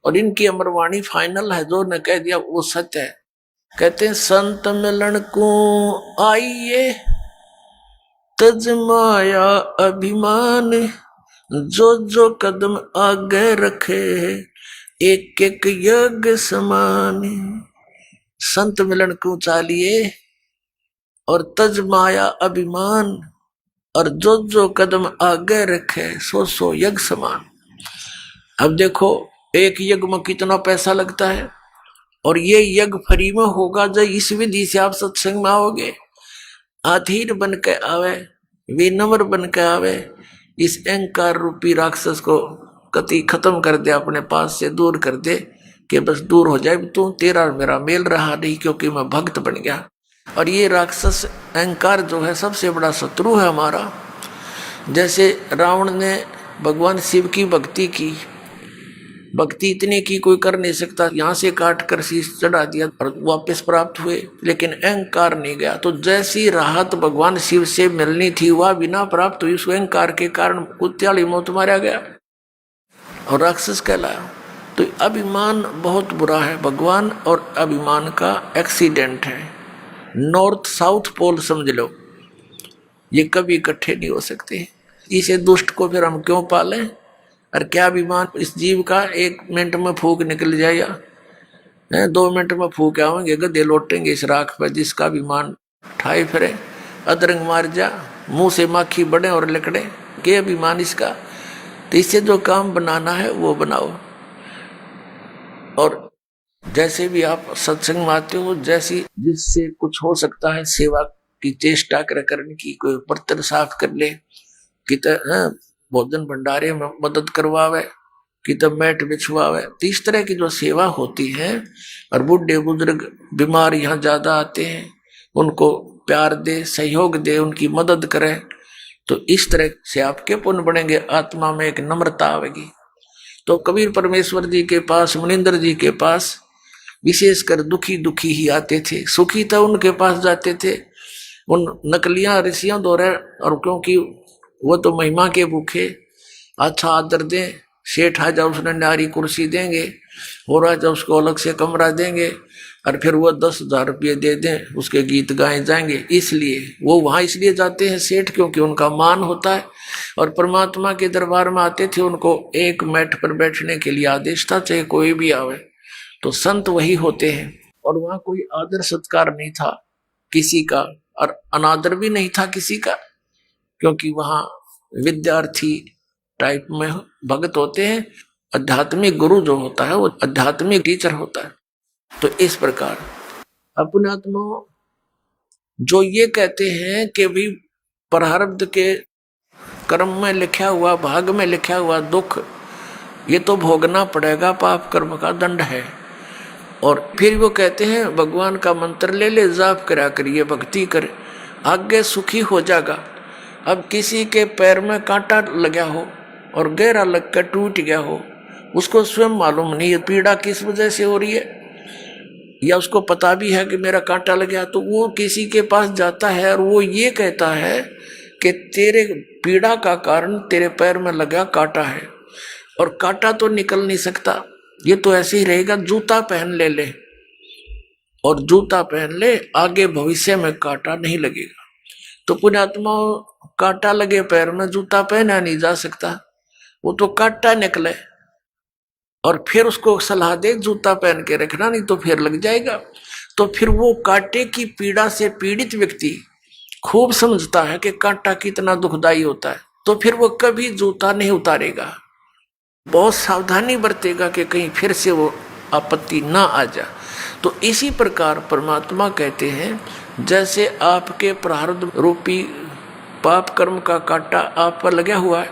और इनकी अमरवाणी फाइनल है, जो ने कह दिया वो सत्य है। कहते हैं संत मिलन को आइए तज माया अभिमान, जो जो कदम आगे रखे एक एक यज्ञ समान। संत मिलन को चालिए और तज माया अभिमान, और जो जो कदम आगे रखे सो सो यज्ञ समान। अब देखो एक यज्ञ में कितना पैसा लगता है, और ये यज्ञ फ्री में होगा जब इस विधि से आप सत्संग में आओगे। अधीर बन के आवे, विनम्र बन के आवे, इस अहंकार रूपी राक्षस को कति खत्म कर दे, अपने पास से दूर कर दे, कि बस दूर हो जाए, तू तेरा मेरा मेल रहा नहीं, क्योंकि मैं भक्त बन गया। और ये राक्षस अहंकार जो है सबसे बड़ा शत्रु है हमारा। जैसे रावण ने भगवान शिव की भक्ति की, भक्ति इतनी की कोई कर नहीं सकता, यहाँ से काट कर शीश चढ़ा दिया और वापस प्राप्त हुए, लेकिन अहंकार नहीं गया। तो जैसी राहत भगवान शिव से मिलनी थी वह बिना प्राप्त हुई, उस अहंकार के कारण कुत्याली मौत मारा गया और राक्षस कहलाया। तो अभिमान बहुत बुरा है, भगवान और अभिमान का एक्सीडेंट है। नॉर्थ साउथ पोल समझ लो, ये कभी इकट्ठे नहीं हो सकते। इसे दुष्ट को फिर हम क्यों पालें? और क्या अभिमान इस जीव का 1 मिनट में फूक निकल जाएगा, 2 मिनट में फूक आवेंगे, गधे लौटेंगे इस राख पर, जिसका अभिमान ठाई फिरे, अदरंग मार जा, मुंह से माखी बढ़े और लकड़े, के अभिमान इसका। तो इससे जो काम बनाना है वो बनाओ। और जैसे भी आप सत्संग में आते हो, जैसी जिससे कुछ हो सकता है सेवा की चेष्टा करने की, कोई बर्तन साफ कर ले, कि भोजन भंडारे में मदद करवावे, कि तब मैट बिछवावे। तो इस तरह की जो सेवा होती है, और बूढ़े बुजुर्ग बीमार यहाँ ज्यादा आते हैं, उनको प्यार दे, सहयोग दे, उनकी मदद करे, तो इस तरह से आपके पुण्य बढ़ेंगे, आत्मा में एक नम्रता आवेगी। तो कबीर परमेश्वर जी के पास, मुनिंदर जी के पास विशेषकर दुखी दुखी ही आते थे, सुखी तो उनके पास जाते थे, उन नकलियां ऋषियों द्वारा। और क्योंकि वो तो महिमा के भूखे, अच्छा आदर दें, सेठ आ जाओ उसने न्यारी कुर्सी देंगे, हो रहा जाओ उसको अलग से कमरा देंगे, और फिर वो 10,000 रुपये दे दें, उसके गीत गाए जाएंगे। इसलिए वो वहां इसलिए जाते हैं सेठ, क्योंकि उनका मान होता है। और परमात्मा के दरबार में आते थे, उनको एक मैट पर बैठने के लिए आदेश था, चाहे कोई भी आवे। तो संत वही होते हैं। और वहां कोई आदर सत्कार नहीं था किसी का, और अनादर भी नहीं था किसी का, क्योंकि वहां विद्यार्थी टाइप में भगत होते हैं। आध्यात्मिक गुरु जो होता है वो आध्यात्मिक टीचर होता है। तो इस प्रकार अपने आत्मा जो ये कहते हैं कि भी प्रारब्ध के कर्म में लिखा हुआ, भाग में लिखा हुआ दुख ये तो भोगना पड़ेगा, पाप कर्म का दंड है। और फिर वो कहते हैं भगवान का मंत्र ले ले, जाप करा करिए, भक्ति करे, आगे सुखी हो जाएगा। अब किसी के पैर में कांटा लगा हो और गहरा लग कर टूट गया हो, उसको स्वयं मालूम नहीं है पीड़ा किस वजह से हो रही है, या उसको पता भी है कि मेरा कांटा लग गया, तो वो किसी के पास जाता है और वो ये कहता है कि तेरे पीड़ा का कारण तेरे पैर में लगा कांटा है, और कांटा तो निकल नहीं सकता, ये तो ऐसे ही रहेगा। जूता पहन ले, और जूता पहन ले, आगे भविष्य में कांटा नहीं लगेगा। तो पुण्यात्मा कांटा लगे पैर में, जूता पहना नहीं जा सकता, वो तो कांटा निकले, और फिर उसको सलाह दे जूता पहन के रखना, नहीं तो फिर लग जाएगा। तो फिर वो कांटे की पीड़ा से पीड़ित व्यक्ति खूब समझता है कि कांटा कितना दुखदाई होता है, तो फिर वो कभी जूता नहीं उतारेगा, बहुत सावधानी बरतेगा कि कहीं फिर से वो आपत्ति ना आ जाए। तो इसी प्रकार परमात्मा कहते हैं, जैसे आपके प्रारब्ध रूपी पाप कर्म का कांटा आप पर लगा हुआ है,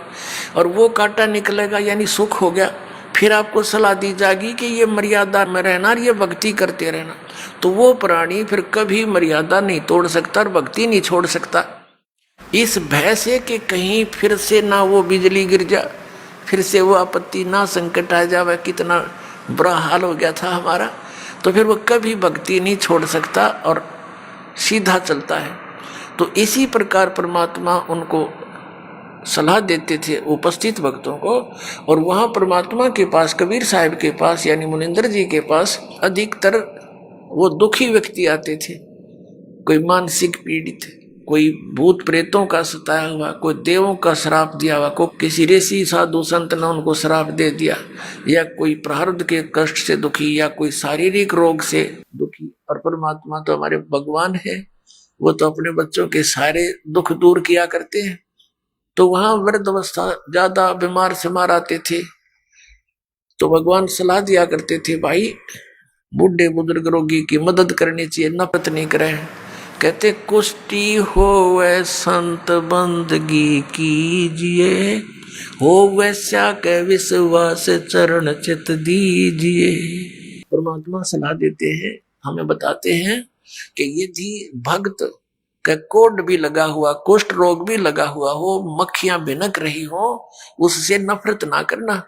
और वो कांटा निकलेगा यानी सुख हो गया, फिर आपको सलाह दी जाएगी कि ये मर्यादा में रहना और ये भक्ति करते रहना। तो वो प्राणी फिर कभी मर्यादा नहीं तोड़ सकता और भक्ति नहीं छोड़ सकता, इस भय से कि कहीं फिर से ना वो बिजली गिर जाए, फिर से वो आपत्ति ना संकट आ जाए, कितना बुरा हाल हो गया था हमारा। तो फिर वो कभी भक्ति नहीं छोड़ सकता और सीधा चलता है। तो इसी प्रकार परमात्मा उनको सलाह देते थे उपस्थित भक्तों को। और वहां परमात्मा के पास, कबीर साहब के पास यानी मुनिंदर जी के पास अधिकतर वो दुखी व्यक्ति आते थे। कोई मानसिक पीड़ित, कोई भूत प्रेतों का सताया हुआ, कोई देवों का श्राप दिया हुआ, कोई किसी ऋषि साधु संत ने उनको श्राप दे दिया, या कोई प्रारब्ध के कष्ट से दुखी, या कोई शारीरिक रोग से दुखी। और परमात्मा तो हमारे भगवान है, वो तो अपने बच्चों के सारे दुख दूर किया करते हैं। तो वहां वृद्ध अवस्था ज्यादा बीमार से आते थे, तो भगवान सलाह दिया करते थे, भाई बूढ़े बुजुर्ग रोगी की मदद करनी चाहिए, नफरत नहीं करें। कहते कुष्टी होवे संत बंदगी कीजिए, हो वैसा के विश्वास चरण चित दीजिए। परमात्मा सलाह देते हैं, हमें बताते हैं कि यदि भक्त का कोढ़ भी लगा हुआ, कुष्ठ रोग भी लगा हुआ हो, मक्खियां भिनक रही हो, उससे नफरत ना करना,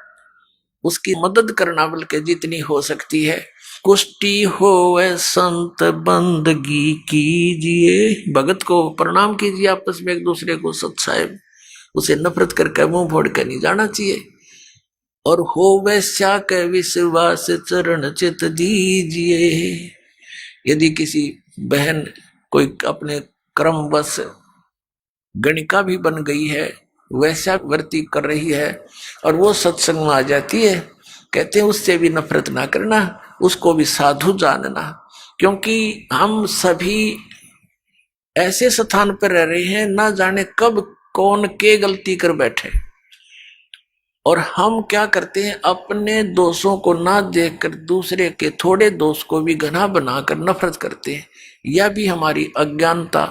उसकी मदद करना बल्कि जितनी हो सकती है। कुष्टी होवे संत बंदगी कीजिए, भगत को प्रणाम कीजिए, आपस में एक दूसरे को सत्साहेब, उसे नफरत करके मुंह फोड़ कर नहीं जाना चाहिए। और हो वैसा के विश्वास चरण चित दीजिए, यदि किसी बहन कोई अपने क्रमवश गणिका भी बन गई है, वैसा वर्ती कर रही है, और वो सत्संग में आ जाती है, कहते हैं उससे भी नफरत ना करना, उसको भी साधु जानना। क्योंकि हम सभी ऐसे स्थान पर रह रहे हैं, ना जाने कब कौन के गलती कर बैठे, और हम क्या करते हैं, अपने दोषों को ना देखकर दूसरे के थोड़े दोष को भी घना बनाकर नफरत करते हैं। यह भी हमारी अज्ञानता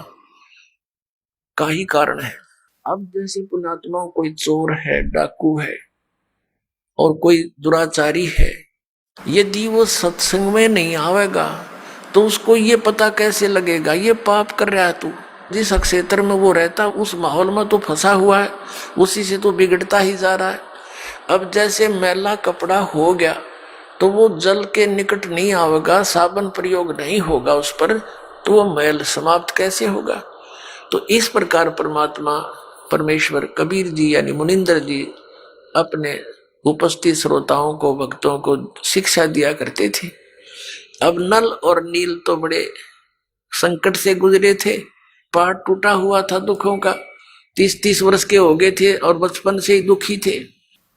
का ही कारण है। अब जैसे पुण्यात्माओं, कोई चोर है, डाकू है, और कोई दुराचारी है, यदि वो सत्संग में नहीं आवेगा तो उसको ये पता कैसे लगेगा ये पाप कर रहा है तू। जिस क्षेत्र में वो रहता उस माहौल में तो फंसा हुआ है, उसी से तो बिगड़ता ही जा रहा है। अब जैसे मैला कपड़ा हो गया तो वो जल के निकट नहीं आवेगा, साबुन प्रयोग नहीं होगा उस पर, तो वो मैल समाप्त कैसे होगा। तो इस प्रकार परमात्मा परमेश्वर कबीर जी यानी मुनिंदर जी अपने उपस्थित श्रोताओं को, भक्तों को शिक्षा दिया करते थे। अब नल और नील तो बड़े संकट से गुजरे थे, पहाड़ टूटा हुआ था दुखों का, 30-30 वर्ष के हो गए थे और बचपन से ही दुखी थे,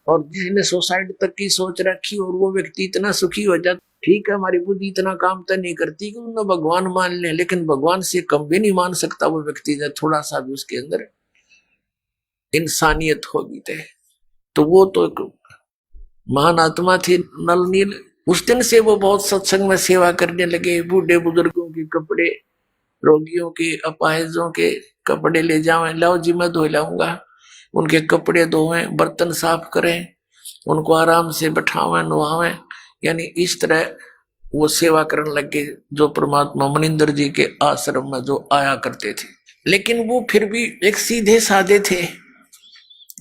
और जिसने सुसाइड तक की सोच रखी और वो व्यक्ति इतना सुखी हो जाता। ठीक है, हमारी बुद्धि इतना काम तो नहीं करती कि उन्हें भगवान मान ले, लेकिन भगवान से कम भी नहीं मान सकता वो व्यक्ति, जब थोड़ा सा भी उसके अंदर इंसानियत होगी तो वो तो एक महान आत्मा थी नल नील। उस दिन से वो बहुत सत्संग में सेवा करने लगे। बूढ़े बुजुर्गों के कपड़े, रोगियों के, अपाहिजों के कपड़े ले जाओ, लाओ जी मैं धो लाऊंगा, उनके कपड़े धोएं, बर्तन साफ करें, उनको आराम से बैठावें, नुहावें, यानी इस तरह वो सेवा करने लगे, जो परमात्मा मुनिंदर जी के आश्रम में जो आया करते थे। लेकिन वो फिर भी एक सीधे साधे थे,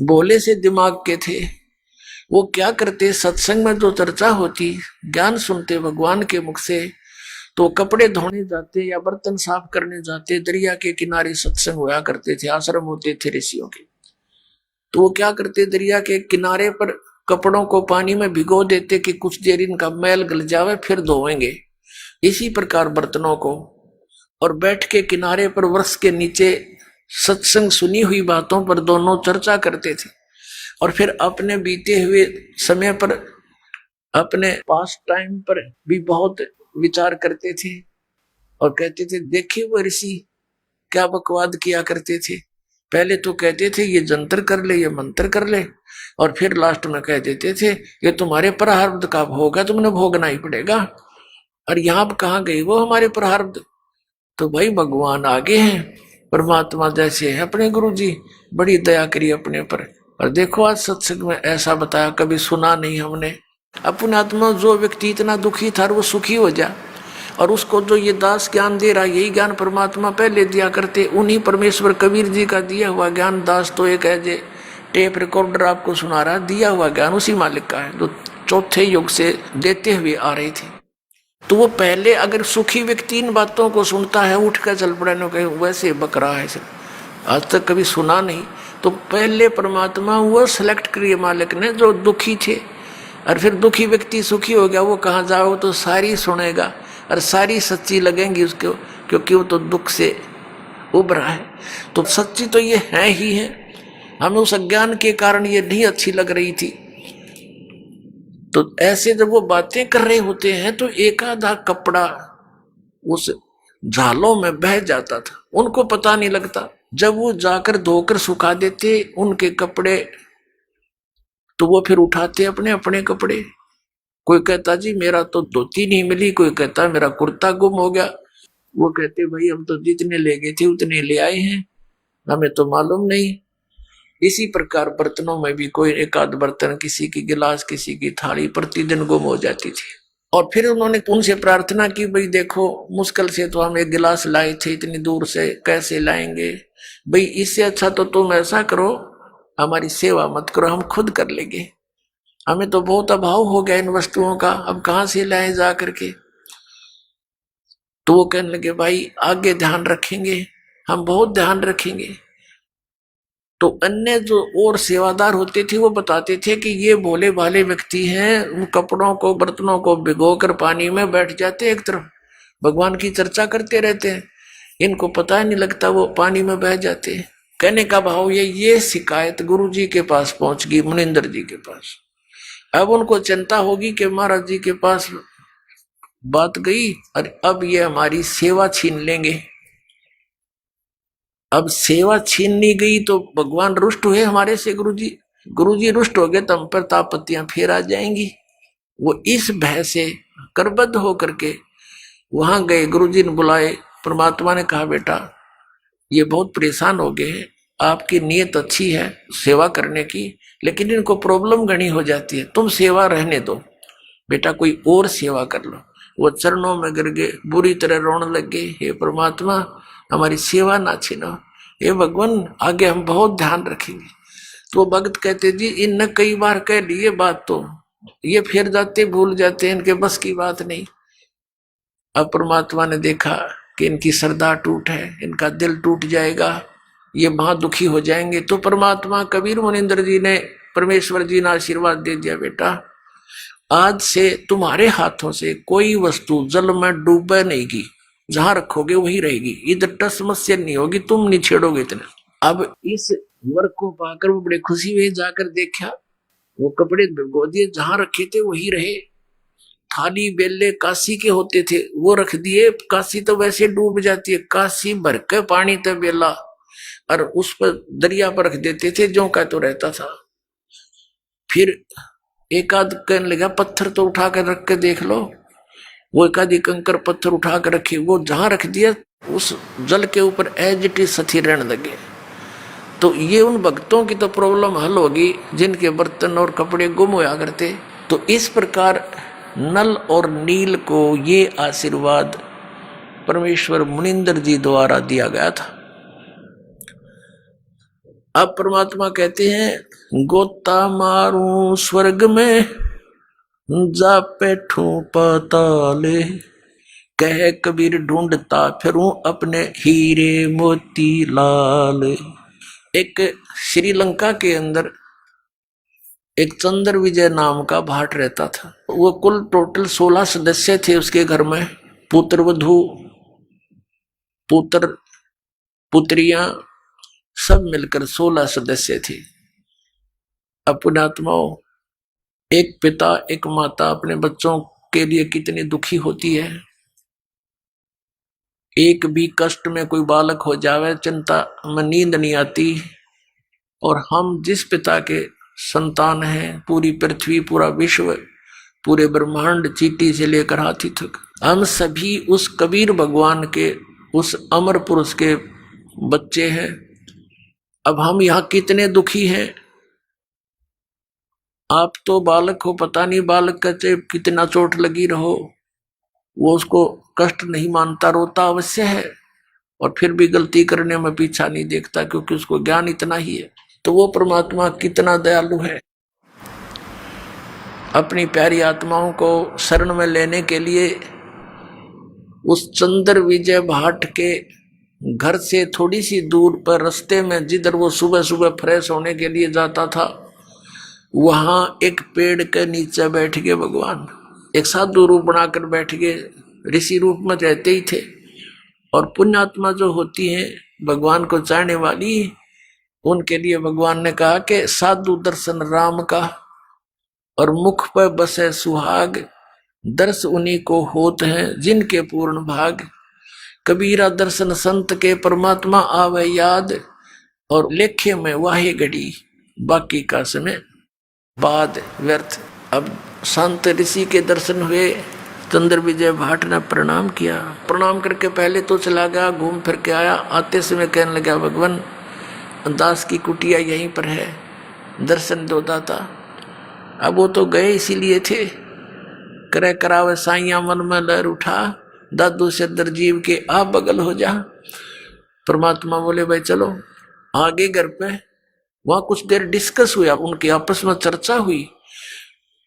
भोले से दिमाग के थे। वो क्या करते, सत्संग में जो चर्चा होती, ज्ञान सुनते भगवान के मुख से, तो कपड़े धोने जाते या बर्तन साफ करने जाते, दरिया के किनारे सत्संग हुआ करते थे, आश्रम होते थे ऋषियों के। तो वो क्या करते, दरिया के किनारे पर कपड़ों को पानी में भिगो देते कि कुछ देर इनका मैल गल जावे, फिर धोएंगे। इसी प्रकार बर्तनों को, और बैठ के किनारे पर वृक्ष के नीचे सत्संग सुनी हुई बातों पर दोनों चर्चा करते थे, और फिर अपने बीते हुए समय पर, अपने पास टाइम पर भी बहुत विचार करते थे, और कहते थे देखिए वो ऋषि क्या बकवाद किया करते थे। पहले तो कहते थे ये जंतर कर ले, ये मंत्र कर ले, और फिर लास्ट में कह देते थे ये तुम्हारे प्रारब्ध का भोग है, तुमने भोगना ही पड़ेगा। और यहाँ कहाँ गई वो हमारे प्रारब्ध। तो भाई भगवान आगे हैं, परमात्मा जैसे है अपने गुरु जी, बड़ी दया करी अपने पर। और देखो आज सत्संग में ऐसा बताया, कभी सुना नहीं हमने। अपने आत्मा जो व्यक्ति इतना दुखी था वो सुखी हो जा, और उसको जो ये दास ज्ञान दे रहा, यही ज्ञान परमात्मा पहले दिया करते। उन्हीं परमेश्वर कबीर जी का दिया हुआ ज्ञान, दास तो एक है जे टेप रिकॉर्डर आपको सुना रहा, दिया हुआ ज्ञान उसी मालिक का है, जो चौथे युग से देते हुए आ रहे थे। तो वो पहले अगर सुखी व्यक्ति इन बातों को सुनता है, उठ कर चल पड़ा, वैसे बक रहा है सब, आज तक कभी सुना नहीं, तो पहले परमात्मा वो सिलेक्ट करिए मालिक ने जो दुखी थे, और फिर दुखी व्यक्ति सुखी हो गया, वो कहाँ जाओ तो सारी सुनेगा और सारी सच्ची लगेंगी उसको, क्योंकि वो तो दुख से उभरा है। तो सच्ची तो ये है ही है, हमें उस अज्ञान के कारण ये नहीं अच्छी लग रही थी। तो ऐसे जब वो बातें कर रहे होते हैं तो एक आधा कपड़ा उस झालों में बह जाता था, उनको पता नहीं लगता। जब वो जाकर धोकर सुखा देते उनके कपड़े, तो वो फिर उठाते अपने अपने कपड़े। कोई कहता जी मेरा तो धोती नहीं मिली, कोई कहता मेरा कुर्ता गुम हो गया। वो कहते भाई हम तो जितने ले गए थे उतने ले आए हैं, हमें तो मालूम नहीं। इसी प्रकार बर्तनों में भी कोई एक आध बर्तन, किसी की गिलास, किसी की थाली प्रतिदिन गुम हो जाती थी। और फिर उन्होंने उनसे प्रार्थना की, भाई देखो मुश्किल से तो हम एक गिलास लाए थे, इतनी दूर से कैसे लाएंगे, भाई इससे अच्छा तो तुम ऐसा करो, हमारी सेवा मत करो, हम खुद कर लेंगे, हमें तो बहुत अभाव हो गया इन वस्तुओं का, अब कहाँ से लाए जा करके। तो वो कहने लगे भाई आगे ध्यान रखेंगे, हम बहुत ध्यान रखेंगे। तो अन्य जो और सेवादार होते थे वो बताते थे कि ये भोले भाले व्यक्ति हैं, उन कपड़ों को बर्तनों को भिगोकर पानी में बैठ जाते, एक तरफ भगवान की चर्चा करते रहते हैं, इनको पता ही नहीं लगता वो पानी में बह जाते हैं। कहने का भाव ये शिकायत गुरु जी के पास पहुंच गई, मुनिंदर जी के पास। अब उनको चिंता होगी कि महाराज जी के पास बात गई और अब ये हमारी सेवा छीन लेंगे। अब सेवा छीननी गई तो भगवान रुष्ट हुए हमारे से, गुरुजी रुष्ट हो गए तो हम पर तापत्तियां फिर आ जाएंगी। वो इस भय से करबद्ध होकर के वहां गए, गुरुजी ने बुलाए। परमात्मा ने कहा बेटा ये बहुत परेशान हो गए हैं, आपकी नीयत अच्छी है सेवा करने की, लेकिन इनको प्रॉब्लम घनी हो जाती है, तुम सेवा रहने दो बेटा, कोई और सेवा कर लो। वो चरणों में गिर गए, बुरी तरह रोने लग गए, हे परमात्मा हमारी सेवा ना छीनो, हे भगवान आगे हम बहुत ध्यान रखेंगे। तो भक्त कहते जी इनने कई बार कह ली ये बात, तो ये फिर जाते भूल जाते, इनके बस की बात नहीं। अब परमात्मा ने देखा कि इनकी श्रद्धा टूट है, इनका दिल टूट जाएगा, ये महा दुखी हो जाएंगे। तो परमात्मा कबीर मुनिंदर जी ने, परमेश्वर जी ने आशीर्वाद दे दिया, बेटा आज से तुम्हारे हाथों से कोई वस्तु जल में डूबे नहीं की, जहां रखोगे वही रहेगी, इधर टस समस्या नहीं होगी, तुम नहीं छेड़ोगे इतना। अब इस वर्क को पाकर वो बड़े खुशी हुए, जाकर देखा वो कपड़े भिगो दिए, जहां रखे थे वही रहे। थाली बेले काशी के होते थे वो रख दिए, काशी तो वैसे डूब जाती है, काशी भर के पानी तो बेला, और उस पर दरिया पर रख देते थे, जो का तो रहता था। फिर एक आध कहने लगा पत्थर तो उठा कर रख के देख लो, वो एक आधी कंकर पत्थर उठा कर रखे, वो जहां रख दिया उस जल के ऊपर एज इट इज स्थिर रहने लगे। तो ये उन भक्तों की तो प्रॉब्लम हल होगी जिनके बर्तन और कपड़े गुम होया करते। तो इस प्रकार नल और नील को ये आशीर्वाद परमेश्वर मुनिंदर जी द्वारा दिया गया था। अब परमात्मा कहते हैं गोता मारू स्वर्ग में जा बैठू पाताले, कह कबीर ढूंढता फिरूं अपने हीरे मोती लाल। एक श्रीलंका के अंदर एक चंद्र विजय नाम का भाट रहता था, वो कुल टोटल 16 सदस्य थे उसके घर में, पुत्र वधू पुत्र पुत्रियां सब मिलकर 16 सदस्य थे। अपने आत्माओं, एक पिता एक माता अपने बच्चों के लिए कितनी दुखी होती है। एक भी कष्ट में कोई बालक हो जावे चिंता में नींद नहीं आती। और हम जिस पिता के संतान हैं, पूरी पृथ्वी पूरा विश्व पूरे ब्रह्मांड चींटी से लेकर हाथी तक, हम सभी उस कबीर भगवान के उस अमर पुरुष के बच्चे हैं। अब हम यहाँ कितने दुखी हैं। आप तो बालक हो, पता नहीं बालक का चाहे कितना चोट लगी रहो, वो उसको कष्ट नहीं मानता, रोता अवश्य है, और फिर भी गलती करने में पीछा नहीं देखता, क्योंकि उसको ज्ञान इतना ही है। तो वो परमात्मा कितना दयालु है। अपनी प्यारी आत्माओं को शरण में लेने के लिए उस चंद्र विजय भाट के घर से थोड़ी सी दूर पर रास्ते में जिधर वो सुबह सुबह फ्रेश होने के लिए जाता था, वहां एक पेड़ के नीचे बैठ गए भगवान। एक साधु रूप बनाकर बैठ गए, ऋषि रूप में रहते ही थे। और पुण्यात्मा जो होती हैं भगवान को चाहने वाली, उनके लिए भगवान ने कहा कि साधु दर्शन राम का और मुख पर बसे सुहाग, दर्श उन्हीं को होत हैं जिनके पूर्ण भाग। कबीरा दर्शन संत के परमात्मा आवे याद, और लेखे में वाहे घड़ी बाकी का समय बाद व्यर्थ। अब संत ऋषि के दर्शन हुए, चंद्र विजय भाट ने प्रणाम किया। प्रणाम करके पहले तो चला गया, घूम फिर के आया। आते समय कहने लगा, भगवान दास की कुटिया यहीं पर है, दर्शन दो दाता। अब वो तो गए इसीलिए थे, करे करावे साइया मन में लहर उठा, दादू से दरजीव के आप बगल हो जा। परमात्मा बोले भाई चलो आगे घर पे। वहां कुछ देर डिस्कस हुआ, उनकी आपस में चर्चा हुई।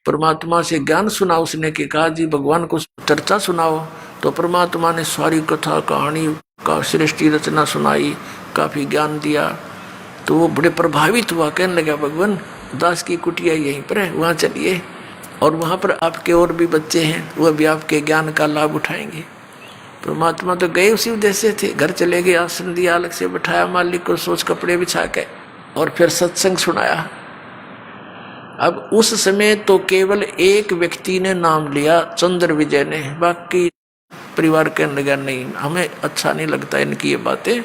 परमात्मा से ज्ञान सुना उसने, कि कहा जी भगवान को चर्चा सुनाओ। तो परमात्मा ने सारी कथा कहानी का सृष्टि रचना सुनाई, काफी ज्ञान दिया। तो वो बड़े प्रभावित हुआ, कहने लगा भगवान दास की कुटिया यहीं पर है, वहां चलिए, और वहां पर आपके और भी बच्चे हैं, वह भी आपके ज्ञान का लाभ उठाएंगे। परमात्मा तो गए उसी उद्देश्य से थे, घर चले गए, आसन दिया, अलग से बैठाया मालिक को, सोच कपड़े बिछा के, और फिर सत्संग सुनाया। अब उस समय तो केवल एक व्यक्ति ने नाम लिया, चंद्र विजय ने। बाकी परिवार कहने लगा नहीं, हमें अच्छा नहीं लगता इनकी ये बातें,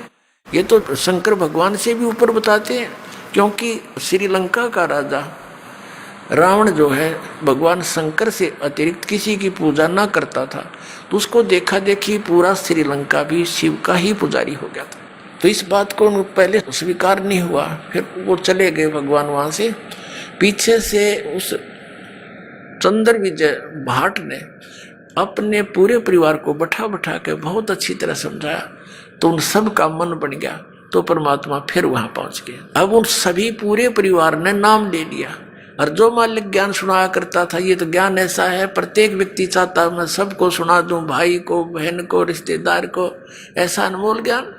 ये तो शंकर भगवान से भी ऊपर बताते हैं। क्योंकि श्रीलंका का राजा रावण जो है, भगवान शंकर से अतिरिक्त किसी की पूजा ना करता था, तो उसको देखा देखी पूरा श्रीलंका भी शिव का ही पुजारी हो गया था। तो इस बात को पहले स्वीकार नहीं हुआ। फिर वो चले गए भगवान वहां से। पीछे से उस चंद्र विजय भाट ने अपने पूरे परिवार को बैठा बैठा के बहुत अच्छी तरह समझाया, तो उन सब का मन बन गया। तो परमात्मा फिर वहां पहुंच गए। अब उन सभी पूरे परिवार ने नाम ले लिया। और जो मालिक ज्ञान सुनाया करता था, ये तो ज्ञान ऐसा है, प्रत्येक व्यक्ति चाहता मैं सबको सुना दूं, भाई को, बहन को, रिश्तेदार को। ऐसा अनमोल ज्ञान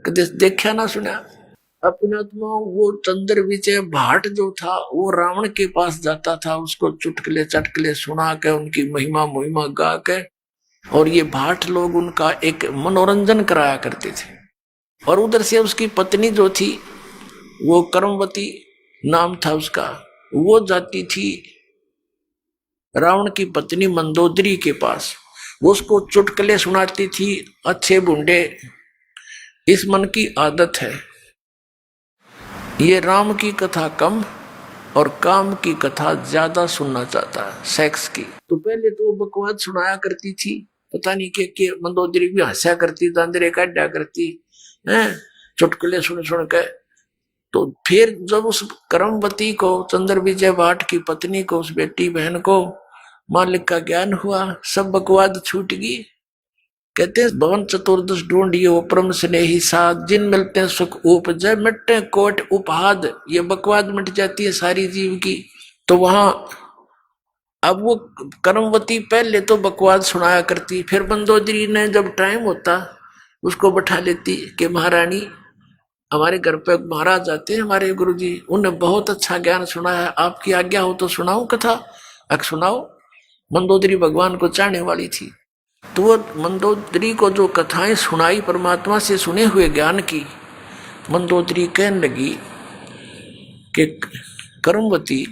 कभी देखा ना सुना। अपने वो चंद्र विजय भाट जो था, वो रावण के पास जाता था, उसको चुटकले चटकले सुना के, उनकी महिमा मुहिमा गा के, और ये भाट लोग उनका एक मनोरंजन कराया करते थे। और उधर से उसकी पत्नी जो थी, वो कर्मवती नाम था उसका, वो जाती थी रावण की पत्नी मंदोदरी के पास, वो उसको चुटकले सुनाती थी, अच्छे बुंडे। इस मन की आदत है, ये राम की कथा कम और काम की कथा ज्यादा सुनना चाहता है, सेक्स की। तो पहले तो बकवास सुनाया करती थी, पता नहीं के मंदोदरी भी हंसा करती, दांदरे काटा करती है, चुटकुले सुन सुन के। तो फिर जब उस कर्मवती को, चंद्र विजय भाट की पत्नी को, उस बेटी बहन को मालिक का ज्ञान हुआ, सब बकवाद छूट गई। कहते हैं भवन चतुर्दश ढूंढियो परम स्नेही साध, जिन मिलते हैं सुख उपजय, मिटते कोट उपहाद। ये बकवाद मिट जाती है सारी जीव की। तो वहां अब वो कर्मवती पहले तो बकवाद सुनाया करती, फिर मंदोदरी ने जब टाइम होता उसको बैठा लेती कि महारानी हमारे घर पे महाराज आते हैं, हमारे गुरुजी, उन्हें बहुत अच्छा ज्ञान सुनाया, आपकी आज्ञा हो तो सुनाऊं कथा। अब सुनाओ। मंदोदरी भगवान को चाहने वाली थी, तो वो मंदोदरी को जो कथाएं सुनाई परमात्मा से सुने हुए ज्ञान की, मंदोदरी कहने लगी कि कर्मवती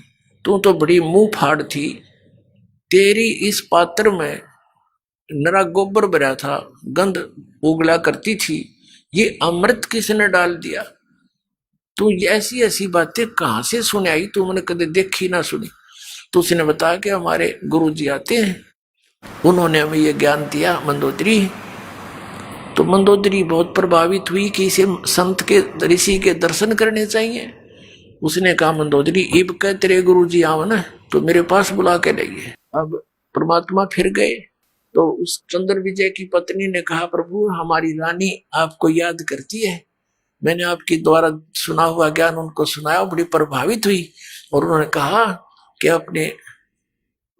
तू तो बड़ी मुंह फाड़ थी, तेरी इस पात्र में नरा गोबर भरा था, गंध उगला करती थी, ये अमृत किसने डाल दिया? तू ऐसी ऐसी बातें कहां से सुने आई, तू मैंने कभी देखी ना सुनी। तो उसने बताया कि हमारे गुरुजी आते हैं, उन्होंने हमें ये ज्ञान दिया मंदोदरी। तो मंदोदरी बहुत प्रभावित हुई कि इसे संत के, ऋषि के दर्शन करने चाहिए। उसने कहा मंदोदरी इब कह तेरे गुरुजी आओ ना, तो मेरे पास बुला के लाइए। अब परमात्मा फिर गए, तो उस चंद्र विजय की पत्नी ने कहा प्रभु हमारी रानी आपको याद करती है, मैंने आपकी द्वारा सुना हुआ ज्ञान उनको सुनाया, बड़ी प्रभावित हुई। और उन्होंने कहा कि अपने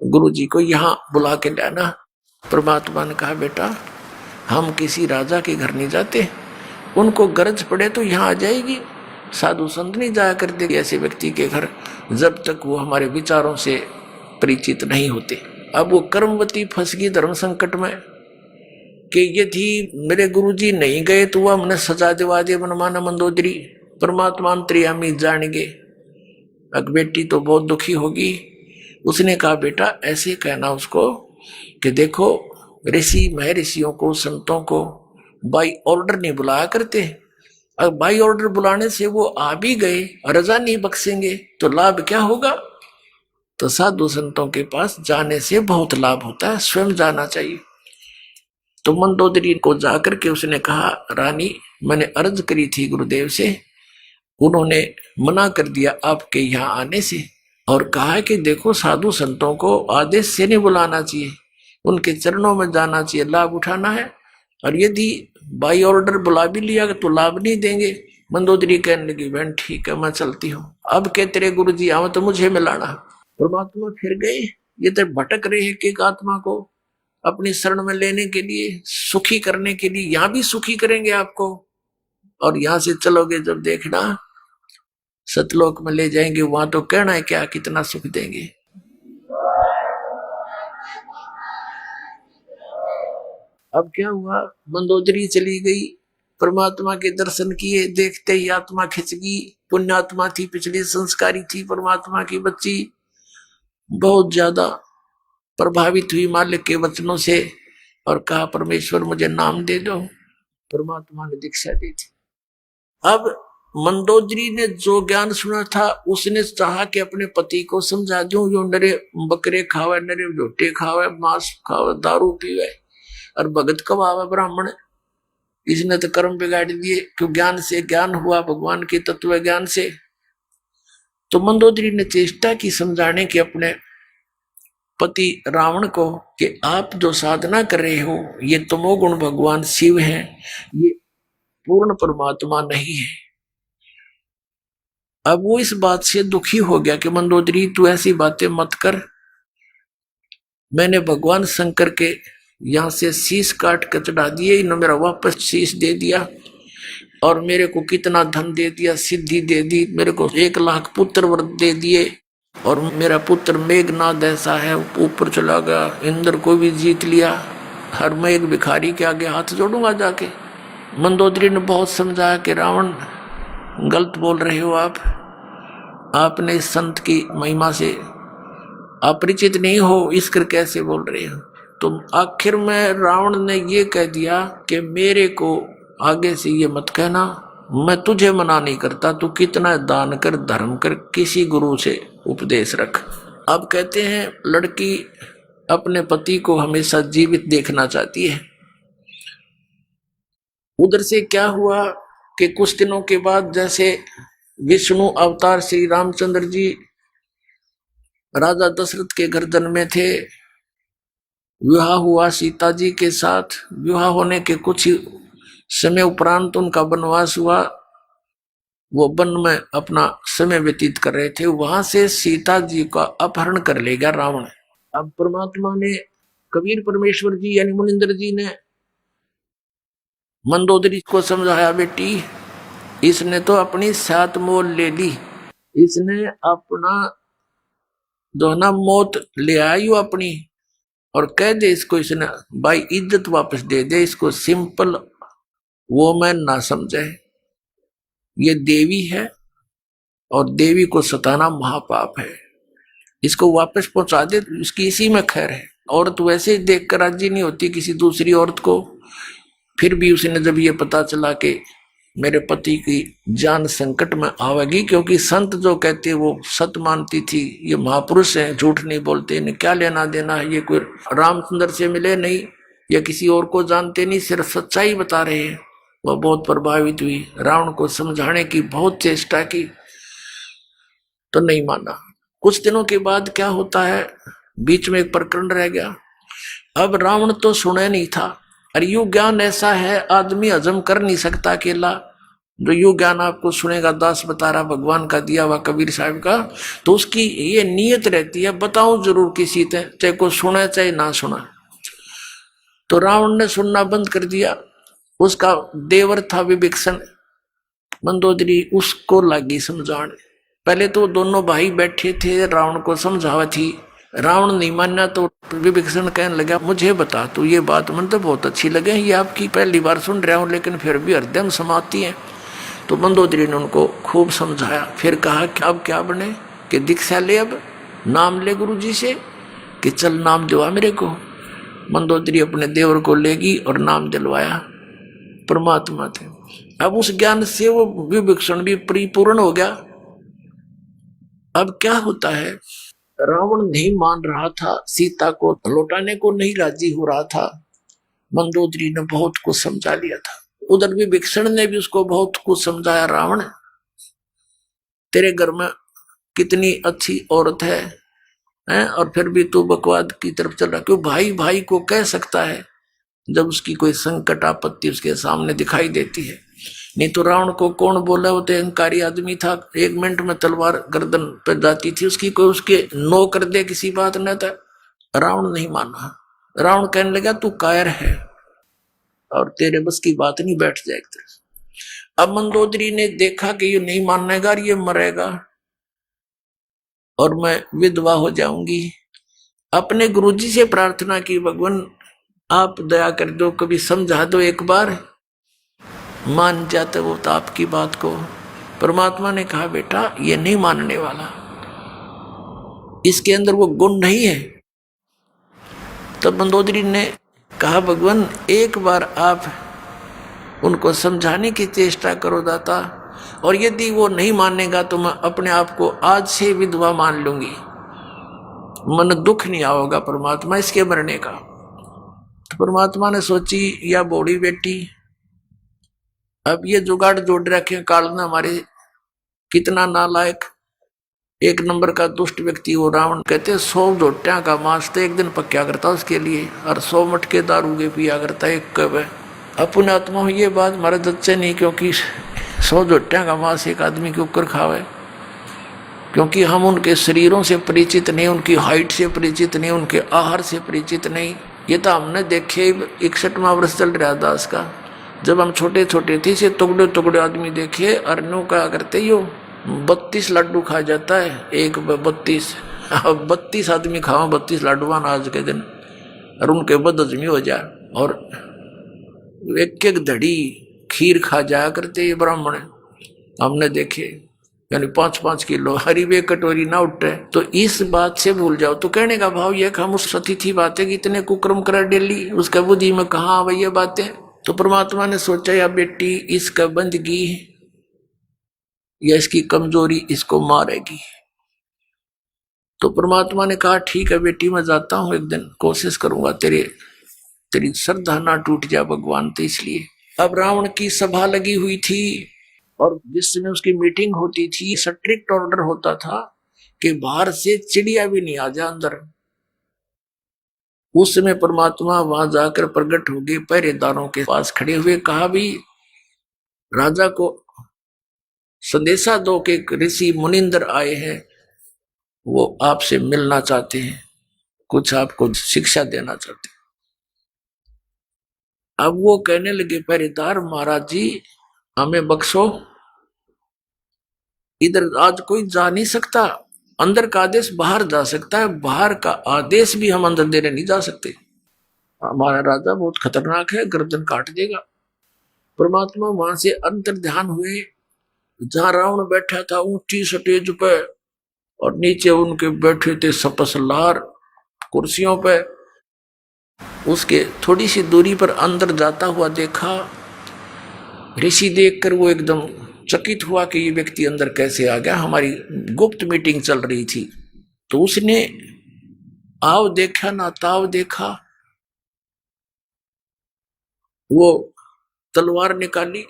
गुरुजी को यहाँ बुला के लाना। परमात्मा ने कहा बेटा हम किसी राजा के घर नहीं जाते, उनको गरज पड़े तो यहाँ आ जाएगी। साधु संत नहीं जाया करते ऐसे व्यक्ति के घर जब तक वो हमारे विचारों से परिचित नहीं होते। अब वो कर्मवती फंस गई धर्म संकट में कि यदि मेरे गुरुजी नहीं गए तो वह हमने सजा दिवा दे मनमाना मंदोदरी, परमात्मा अंतर्यामी जानेंगे। अब बेटी तो बहुत दुखी होगी। उसने कहा बेटा ऐसे कहना उसको कि देखो ऋषि महर्षियों को संतों को बाई ऑर्डर नहीं बुलाया करते। अब बाई ऑर्डर बुलाने से वो आ भी गए रजा नहीं बख्शेंगे तो लाभ क्या होगा। तो साधु संतों के पास जाने से बहुत लाभ होता है, स्वयं जाना चाहिए। तो मंदोदरी को जाकर के उसने कहा रानी मैंने अर्ज करी थी गुरुदेव से, उन्होंने मना कर दिया आपके यहाँ आने से और कहा कि देखो साधु संतों को आदेश से नहीं बुलाना चाहिए, उनके चरणों में जाना चाहिए, लाभ उठाना है। और यदि बाई ऑर्डर बुला भी लिया तो लाभ नहीं देंगे। मंदोदरी कहने लगी बहन ठीक है मैं चलती हूँ, अब के तेरे गुरु जी आओ तो मुझे मिलाना। परमात्मा फिर गए, ये तो भटक रहे हैं कि एक आत्मा को अपनी शरण में लेने के लिए, सुखी करने के लिए। यहाँ भी सुखी करेंगे आपको और यहाँ से चलोगे जब देखना सतलोक में ले जाएंगे, वहां तो कहना है क्या कितना सुख देंगे। अब क्या हुआ, मंदोदरी चली गई, परमात्मा के दर्शन किए, देखते ही आत्मा खिंच गई। पुण्यात्मा थी, पिछली संस्कारी थी, परमात्मा की बच्ची, बहुत ज्यादा प्रभावित हुई मालिक के वचनों से और कहा परमेश्वर मुझे नाम दे दो। परमात्मा ने दीक्षा दी थी। अब मंदोदरी ने जो ज्ञान सुना था उसने चाहा कि अपने पति को समझा दूं, जो नरे बकरे खावे, नरे झोटे खावे, मांस खावे, दारू पीवे और भगत कमावे ब्राह्मण, इसने तो कर्म बिगाड़ दिए। क्यों ज्ञान से ज्ञान हुआ, भगवान के तत्व ज्ञान से। तो मंदोदरी ने चेष्टा की समझाने की अपने पति रावण को कि आप जो साधना कर रहे हो ये तमोगुण भगवान शिव हैं, ये पूर्ण परमात्मा नहीं है। अब वो इस बात से दुखी हो गया कि मंदोदरी तू ऐसी बातें मत कर, मैंने भगवान शंकर के यहां से शीश काट कर चढ़ा दिए, इन्होंने मेरा वापस शीश दे दिया और मेरे को कितना धन दे दिया, सिद्धि दे दी, मेरे को 1 लाख पुत्र व्रत दे दिए और मेरा पुत्र मेघनाद ऐसा है ऊपर चला गया, इंद्र को भी जीत लिया, हर मैं एक भिखारी के आगे हाथ जोड़ूंगा जाके। मंदोदरी ने बहुत समझाया कि रावण गलत बोल रहे हो आपने इस संत की महिमा से अपरिचित नहीं हो, इसकर कैसे बोल रहे हो। तो आखिर में रावण ने ये कह दिया कि मेरे को आगे से ये मत कहना, मैं तुझे मना नहीं करता, तू कितना दान कर धर्म कर, किसी गुरु से उपदेश रख। अब कहते हैं लड़की अपने पति को हमेशा जीवित देखना चाहती है। उधर से क्या हुआ कि कुछ दिनों के बाद जैसे विष्णु अवतार श्री रामचंद्र जी राजा दशरथ के गर्दन में थे, विवाह हुआ सीता जी के साथ। विवाह होने के कुछ समय उपरांत उनका वनवास हुआ, वो वन में अपना समय व्यतीत कर रहे थे, वहां से सीता जी का अपहरण कर ले गया रावण। अब परमात्मा ने, कबीर परमेश्वर जी यानी मुनिंदर जी ने मंदोदरी को समझाया बेटी इसने तो अपनी सात मोल ले ली, इसने अपना जो ना मौत ले आई वो अपनी, और कह दे इसको इसने भाई इज्जत वापस दे दे इसको, सिंपल वो मैं ना समझे, ये देवी है और देवी को सताना महापाप है, इसको वापस पहुंचा दे, इसकी इसी में खैर है। औरत वैसे ही देख कर राजी नहीं होती किसी दूसरी औरत को। फिर भी उसने जब ये पता चला कि मेरे पति की जान संकट में आवेगी, क्योंकि संत जो कहते वो सत मानती थी, ये महापुरुष हैं, झूठ नहीं बोलते, इन्हें क्या लेना देना है, ये कोई रामचंद्र से मिले नहीं या किसी और को जानते नहीं, सिर्फ सच्चाई बता रहे हैं। वह बहुत प्रभावित हुई, रावण को समझाने की बहुत चेष्टा की तो नहीं माना। कुछ दिनों के बाद क्या होता है, बीच में एक प्रकरण रह गया। अब रावण तो सुने नहीं था, और यू ज्ञान ऐसा है आदमी हजम कर नहीं सकता अकेला। जो यू ज्ञान आपको सुनेगा, दास बता रहा भगवान का दिया हुआ कबीर साहब का, तो उसकी ये नीयत रहती है बताऊं जरूर किसी से, चाहे को सुना चाहे ना सुना। तो रावण ने सुनना बंद कर दिया, उसका देवर था विभीषण। मंदोदरी उसको लगी समझाने। पहले तो दोनों भाई बैठे थे, रावण को समझावा थी। रावण नहीं माना तो विभीषण कहने लगा, मुझे बता तू ये बात, मन तो बहुत अच्छी लगे, ये आपकी पहली बार सुन रहा हूं, लेकिन फिर भी हृदय में समाती है। तो मंदोदरी ने उनको खूब समझाया। फिर कहा कि अब क्या बने, कि दीक्षा ले, अब नाम ले गुरु जी से, कि चल नाम दिलवा मेरे को। मंदोदरी अपने देवर को लेगी और नाम दिलवाया परमात्मा थे। अब उस ज्ञान से वो विभीषण भी परिपूर्ण हो गया। अब क्या होता है, रावण नहीं मान रहा था, सीता को लौटाने को नहीं राजी हो रहा था। मंदोदरी ने बहुत कुछ समझा लिया था। उधर विभीषण ने भी उसको बहुत कुछ समझाया, रावण तेरे घर में कितनी अच्छी औरत है, और फिर भी तू बकवाद की तरफ चल रहा, क्यों भाई भाई को कह सकता है जब उसकी कोई संकट आपत्ति उसके सामने दिखाई देती है। नहीं तो रावण को कौन बोला, वो तो अहंकारी आदमी था, 1 मिनट में तलवार गर्दन पर जाती थी उसकी, कोई उसके नो कर दे किसी बात न था। रावण नहीं माना। रावण कहने लगा तू कायर है और तेरे बस की बात नहीं बैठ जाए एक तरह से। अब मंदोदरी ने देखा कि ये नहीं मानेगा, ये मरेगा और मैं विधवा हो जाऊंगी। अपने गुरुजी से प्रार्थना की, भगवान आप दया कर दो, कभी समझा दो, एक बार मान जाते वो तो आपकी बात को। परमात्मा ने कहा बेटा ये नहीं मानने वाला, इसके अंदर वो गुण नहीं है। तब मंदोदरी ने कहा भगवान एक बार आप उनको समझाने की चेष्टा करो दाता, और यदि वो नहीं मानेगा तो मैं अपने आप को आज से विधवा मान लूंगी, मन दुख नहीं आओगा परमात्मा इसके मरने का। तो परमात्मा ने सोची या बूढ़ी बेटी, अब ये जुगाड़ जोड़ रखे काल ने हमारे, कितना नालायक, 1 नंबर का दुष्ट व्यक्ति वो रावण। कहते 100 जोटियां का मांस तो एक दिन पक्या करता उसके लिए, और 100 मटके दारू के पिया करता एक कब। अपने आत्मा में ये बात हमारे दच्चे नहीं, क्योंकि 100 जोटियां का मांस एक आदमी के ऊपर खावे, क्योंकि हम उनके शरीरों से परिचित नहीं, उनकी हाइट से परिचित नहीं, उनके आहार से परिचित नहीं। ये तो हमने देखे 61वां वर्ष चल रहा दास का, जब हम छोटे छोटे थे से टुकड़े टुकड़े आदमी देखे, अरनू का करते यो 32 लड्डू खा जाता है, एक 32 आदमी खाओ 32 लड्डुआन आज के दिन, और उनके बद हजमी हो जाए, और एक एक धड़ी खीर खा जाया करते ये ब्राह्मण हमने देखे, यानी 5-5 किलो हरी वे कटोरी ना उठे। तो इस बात से भूल जाओ। तो कहने का भाव यह हम उस अतिथि बातें कितने कुक्रम कर डेली, उसका बुद्धि में कहाँ आ ये बातें। तो परमात्मा ने सोचा या बेटी इसका बंदगी या इसकी कमजोरी इसको मारेगी। तो परमात्मा ने कहा ठीक है बेटी मैं जाता हूं, एक दिन कोशिश करूंगा तेरी श्रद्धा ना टूट जाए भगवान। तो इसलिए अब रावण की सभा लगी हुई थी, और जिस समय उसकी मीटिंग होती थी स्ट्रिक्ट ऑर्डर होता था कि बाहर से चिड़िया भी नहीं आ जाए अंदर। उस समय परमात्मा वहां जाकर प्रकट हो गए, पहरेदारों के पास खड़े हुए, कहा भी राजा को संदेशा दो कि ऋषि मुनिंदर आए हैं, वो आपसे मिलना चाहते हैं, कुछ आपको शिक्षा देना चाहते हैं। अब वो कहने लगे पहरेदार महाराज जी हमें बख्शो, इधर आज कोई जा नहीं सकता, अंदर का आदेश बाहर जा सकता है, बाहर का आदेश भी हम अंदर देने नहीं जा सकते, हमारा राजा बहुत खतरनाक है, गर्दन काट देगा। परमात्मा वहां से अंतर ध्यान हुए, जहां रावण बैठा था ऊंची स्टेज पे, और नीचे उनके बैठे थे सपसलार कुर्सियों पे, उसके थोड़ी सी दूरी पर अंदर जाता हुआ देखा। ऋषि देखकर वो एकदम चकित हुआ कि ये व्यक्ति अंदर कैसे आ गया, हमारी गुप्त मीटिंग चल रही थी। तो उसने आव देखा ना ताव देखा, वो तलवार निकाली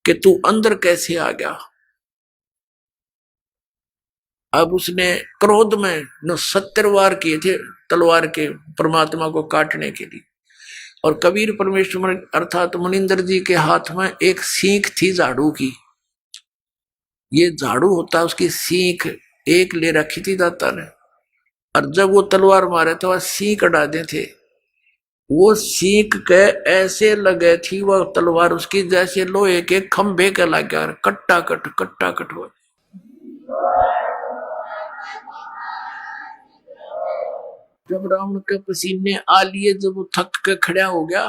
कि तू अंदर कैसे आ गया। अब उसने क्रोध में न 70 वार किए थे तलवार के परमात्मा को काटने के लिए। और कबीर परमेश्वर अर्थात मुनिंदर जी के हाथ में एक सीख थी झाड़ू की, ये झाड़ू होता उसकी सीख एक ले रखी थी दाता ने, और जब वो तलवार मारे तो वह सीख अड़ा दे थे। वो सीख के ऐसे लगे थी वह तलवार उसकी, जैसे लोहे के खंभे के लग गया, कट्टा कट हुआ। जब रावण के पसीने आ लिए, जब वो थक के खड़ा हो गया,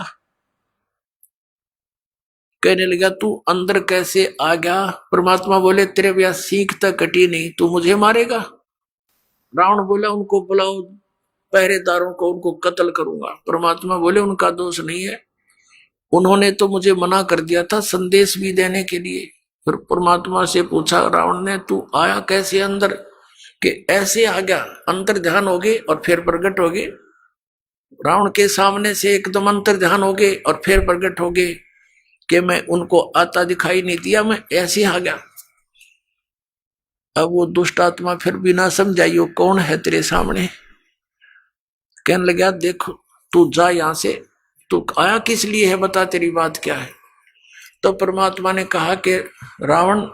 कहने लगा तू अंदर कैसे आ गया? परमात्मा बोले तेरे ब्याह सीख तक कटी नहीं, तू मुझे मारेगा? रावण बोला उनको बुलाओ, पहरेदारों को, उनको कत्ल करूंगा। परमात्मा बोले उनका दोष नहीं है, उन्होंने तो मुझे मना कर दिया था संदेश भी देने के लिए। फिर परमात्मा से पूछा रावण ने, तू आया कैसे अंदर? कि ऐसे आ गया, अंतर ध्यान हो गए और फिर प्रकट हो गए। रावण के सामने से एकदम अंतर ध्यान हो गए और फिर प्रकट हो गए कि मैं उनको आता दिखाई नहीं दिया, मैं ऐसे आ गया। अब वो दुष्ट आत्मा फिर बिना समझाइयो कौन है तेरे सामने, कहने लगा देखो तू जा यहां से, तू आया किस लिए है, बता तेरी बात क्या है। तो परमात्मा ने कहा कि रावण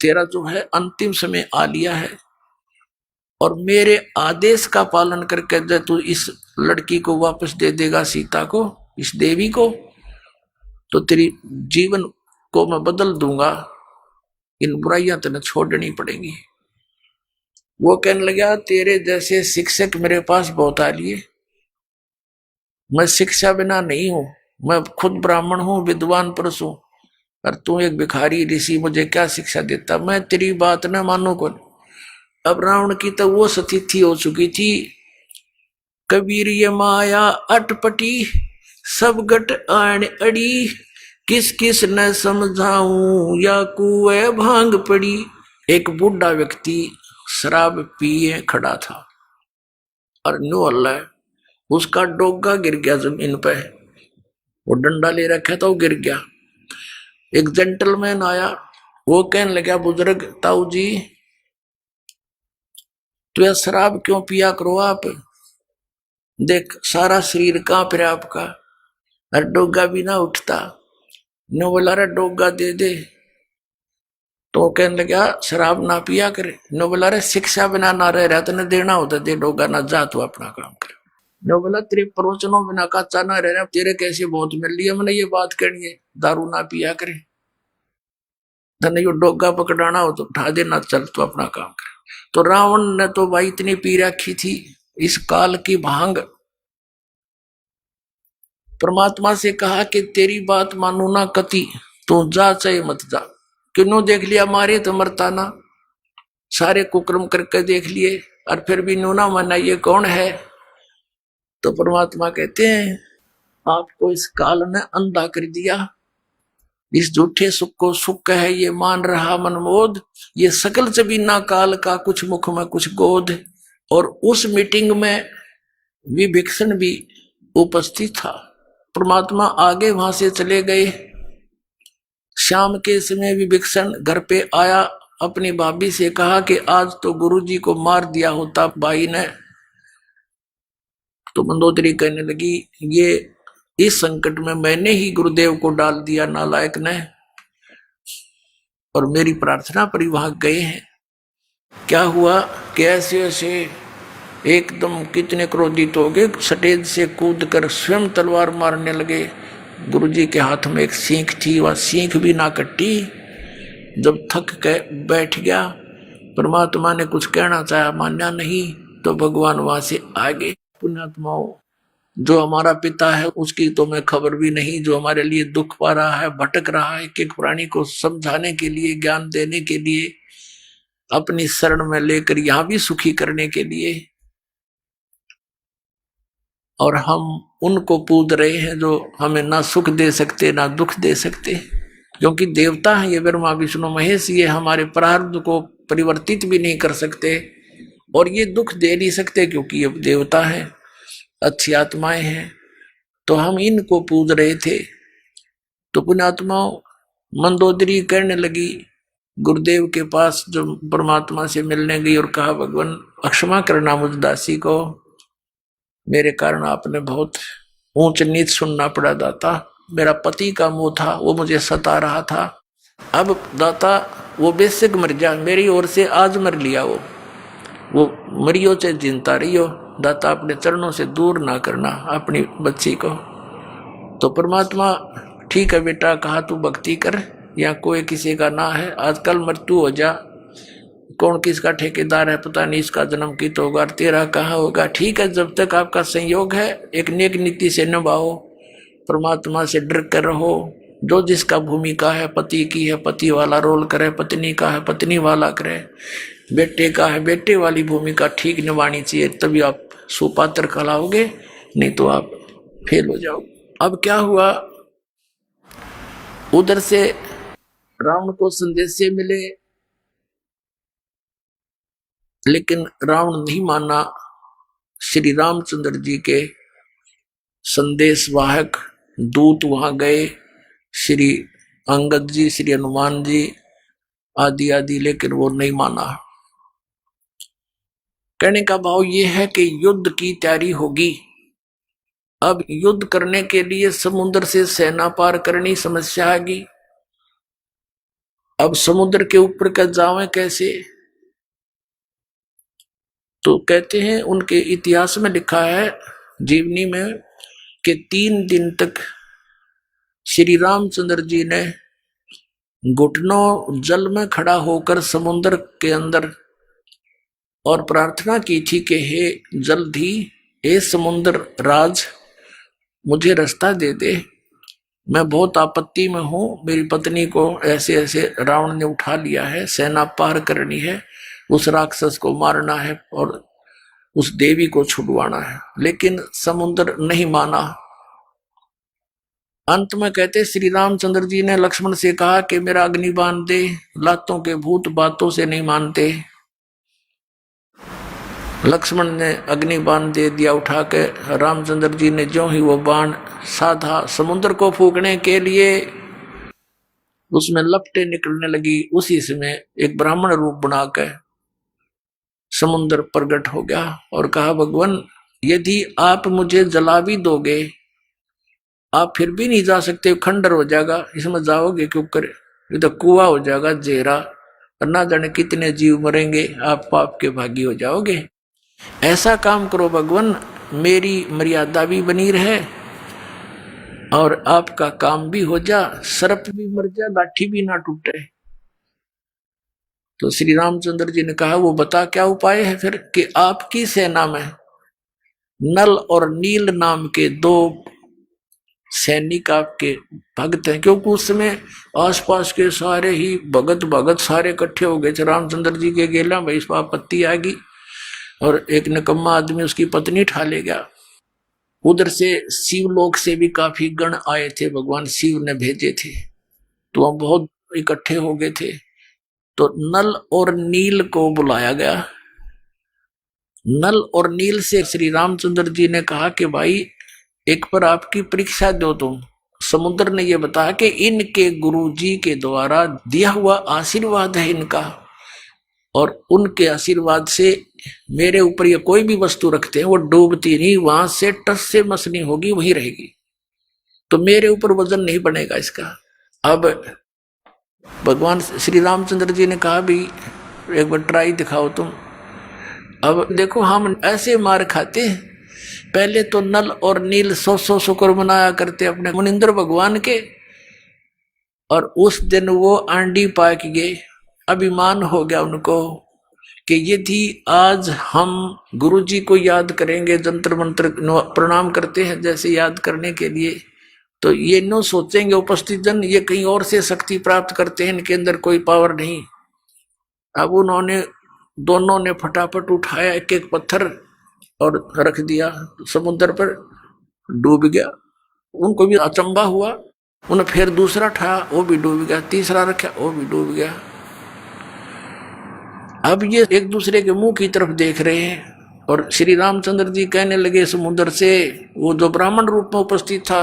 तेरा जो है अंतिम समय आ लिया है, और मेरे आदेश का पालन करके जब तू इस लड़की को वापस दे देगा, सीता को, इस देवी को, तो तेरी जीवन को मैं बदल दूंगा, इन बुराइयां तेने छोड़नी पड़ेंगी। वो कहने लगा तेरे जैसे शिक्षक मेरे पास बहुत आ लिए, मैं शिक्षा बिना नहीं हूं, मैं खुद ब्राह्मण हूं, विद्वान पुरुष हूं, और तू एक भिखारी ऋषि, मुझे क्या शिक्षा देता? मैं तेरी बात न मानू कौन। अब रावण की तो वो स्थिति हो चुकी थी, कबीर ये माया अटपटी, सब गट आण अड़ी, किस किस न समझाऊं या कुएं भांग पड़ी। एक बूढ़ा व्यक्ति शराब पिए खड़ा था और नो अल्लाह उसका डोगा गिर गया जमीन पे, वो डंडा ले रखा था, वो गिर गया। एक जेंटलमैन आया, वो कहने लगा बुजुर्ग ताऊ जी तो यह शराब क्यों पिया करो आप, देख सारा शरीर कांप रहा आपका, और डोगा भी ना उठता। नो बोला रे डोगा दे दे, तो कहने लगा शराब ना पिया करे। नो बोला रे शिक्षा बिना ना रह रहा, तो देना होता दे डोगा, ना जा तू अपना काम कर। नो बोला तेरे प्रवचनों बिना कच्चा ना रह रहा, तेरे कैसे बहुत मिल लिया, मैंने ये बात कहनी है, दारू ना पिया करे, धन यो डोगा पकड़ाना हो तो उठा देना, चल तू अपना काम कर। तो रावण ने तो भाई इतनी पी रखी थी इस काल की भांग। परमात्मा से कहा कि तेरी बात मानू ना कति, तू जा चाहे मत जा, क्यों देख लिया मारे तो मरता ना, सारे कुकर्म करके देख लिए और फिर भी नूना माना, ये कौन है? तो परमात्मा कहते हैं आपको इस काल ने अंधा कर दिया, इस झूठे सुख को सुख है ये मान रहा मनमोद, ये सकल चबीना काल का कुछ मुख में कुछ गोद। और उस मीटिंग में विभीषण भी उपस्थित था। परमात्मा आगे वहां से चले गए। शाम के समय विभीषण घर पे आया, अपनी भाभी से कहा कि आज तो गुरुजी को मार दिया होता भाई ने। तो मंदोदरी कहने लगी ये इस संकट में मैंने ही गुरुदेव को डाल दिया नालायक ने, और मेरी प्रार्थना पर ही वहां गए हैं। क्या हुआ कि ऐसे ऐसे एकदम कितने क्रोधित हो गए, स्टेज से कूद कर स्वयं तलवार मारने लगे। गुरुजी के हाथ में एक सीख थी, वह सीख भी ना कटी। जब थक के बैठ गया, परमात्मा ने कुछ कहना चाहा, मान्या नहीं, तो भगवान वहां से आ गए। पुण्यात्माओं, जो हमारा पिता है उसकी तो मैं खबर भी नहीं, जो हमारे लिए दुख पा रहा है, भटक रहा है, कि प्राणी को समझाने के लिए, ज्ञान देने के लिए, अपनी शरण में लेकर यहां भी सुखी करने के लिए, और हम उनको पूज रहे हैं जो हमें ना सुख दे सकते ना दुख दे सकते, क्योंकि देवता है ये ब्रह्मा विष्णु महेश, ये हमारे प्रारब्ध को परिवर्तित भी नहीं कर सकते और ये दुख दे नहीं सकते, क्योंकि ये देवता है, अच्छी आत्माएं हैं। तो हम इनको पूज रहे थे। तो पुण्यात्माओं, मंदोदरी कहने लगी गुरुदेव के पास, जो परमात्मा से मिलने गई, और कहा भगवान क्षमा करना मुझ दासी को, मेरे कारण आपने बहुत ऊंच नीच सुनना पड़ा दाता, मेरा पति का मुंह था वो मुझे सता रहा था, अब दाता वो बेशक मर जा, मेरी ओर से आज मर लिया, वो मरियो चाहे जिंदा रहियो, दाता अपने चरणों से दूर ना करना अपनी बच्ची को। तो परमात्मा ठीक है बेटा, कहा तू भक्ति कर, या कोई किसी का ना है, आजकल मृत्यु हो जा, कौन किसका ठेकेदार है पता नहीं, इसका जन्म की तो होगा, तेरा कहाँ होगा। ठीक है, जब तक आपका संयोग है एक नेक नीति से निभाओ, परमात्मा से डर कर रहो। जो जिसका भूमिका है, पति की है पति वाला रोल करे, पत्नी का है पत्नी वाला करे, बेटे का है बेटे वाली भूमिका ठीक निभानी चाहिए, तभी आप सुपात्र कहलाओगे, नहीं तो आप फेल हो जाओ। अब क्या हुआ, उधर से रावण को संदेश मिले, लेकिन रावण नहीं माना। श्री रामचंद्र जी के संदेश वाहक दूत वहां गए, श्री अंगद जी, श्री हनुमान जी आदि आदि, लेकिन वो नहीं माना। कहने का भाव ये है कि युद्ध की तैयारी होगी। अब युद्ध करने के लिए समुद्र से सेना पार करनी समस्या आएगी। अब समुद्र के ऊपर का जावें कैसे, तो कहते हैं उनके इतिहास में लिखा है जीवनी में कि 3 दिन तक श्री रामचंद्र जी ने घुटनों जल में खड़ा होकर समुद्र के अंदर और प्रार्थना की थी कि हे जल्दी, हे समुद्र राज, मुझे रास्ता दे दे, मैं बहुत आपत्ति में हूं, मेरी पत्नी को ऐसे ऐसे रावण ने उठा लिया है, सेना पार करनी है, उस राक्षस को मारना है और उस देवी को छुड़वाना है। लेकिन समुद्र नहीं माना। अंत में कहते श्री रामचंद्र जी ने लक्ष्मण से कहा कि मेरा अग्नि बांध दे, लातों के भूत बातों से नहीं मानते। लक्ष्मण ने अग्नि बाण दे दिया उठा के, रामचंद्र जी ने जो ही वो बाण साधा समुद्र को फूकने के लिए, उसमें लपटें निकलने लगी। उसी समय एक ब्राह्मण रूप बनाकर समुद्र प्रकट हो गया और कहा, भगवान यदि आप मुझे जला भी दोगे, आप फिर भी नहीं जा सकते, खंडर हो जाएगा, इसमें जाओगे क्यों करे, ये तो कुआं हो जाएगा जेरा, और ना जाने कितने जीव मरेंगे, आप पाप के भागी हो जाओगे। ऐसा काम करो भगवान, मेरी मर्यादा भी बनी रहे और आपका काम भी हो जा, सर्प भी मर जा, लाठी भी ना टूटे। तो श्री रामचंद्र जी ने कहा, वो बता क्या उपाय है फिर, कि आपकी सेना में नल और नील नाम के 2 सैनिक आपके भगत हैं। क्योंकि उस समय आसपास के सारे ही भगत सारे इकट्ठे हो गए थे रामचंद्र जी के गेला में। इस आपत्ति आ गई और एक निकम्मा आदमी उसकी पत्नी ठा ले गया। उधर से शिवलोक से भी काफी गण आए थे, भगवान शिव ने भेजे थे, तो हम बहुत इकट्ठे हो गए थे। तो नल और नील को बुलाया गया। नल और नील से श्री रामचंद्र जी ने कहा कि भाई एक पर आपकी परीक्षा दो तुम। समुद्र ने यह बताया कि इनके गुरुजी के द्वारा दिया हुआ आशीर्वाद है इनका, और उनके आशीर्वाद से मेरे ऊपर ये कोई भी वस्तु रखते हैं वो डूबती नहीं, वहां से टस से मसनी होगी वहीं रहेगी, तो मेरे ऊपर वजन नहीं बनेगा इसका। अब भगवान श्री रामचंद्र जी ने कहा भी एक बार ट्राई दिखाओ तुम। अब देखो हम ऐसे मार खाते हैं, पहले तो नल और नील 100 शुक्र मनाया करते अपने मुनिंद्र भगवान के, और उस दिन वो आंडी पाक गए। अभिमान हो गया उनको कि यदि आज हम गुरुजी को याद करेंगे, जंतर मंत्र प्रणाम करते हैं जैसे याद करने के लिए, तो ये नो सोचेंगे उपस्थित जन ये कहीं और से शक्ति प्राप्त करते हैं, इनके अंदर कोई पावर नहीं। अब उन्होंने दोनों ने फटाफट उठाया एक एक पत्थर और रख दिया समुद्र पर, डूब गया। उनको भी अचंबा हुआ, उन्हें फिर दूसरा उठाया वो भी डूब गया, तीसरा रखा वो भी डूब गया। अब ये एक दूसरे के मुंह की तरफ देख रहे हैं और श्री रामचंद्र जी कहने लगे समुद्र से, वो जो ब्राह्मण रूप में उपस्थित था,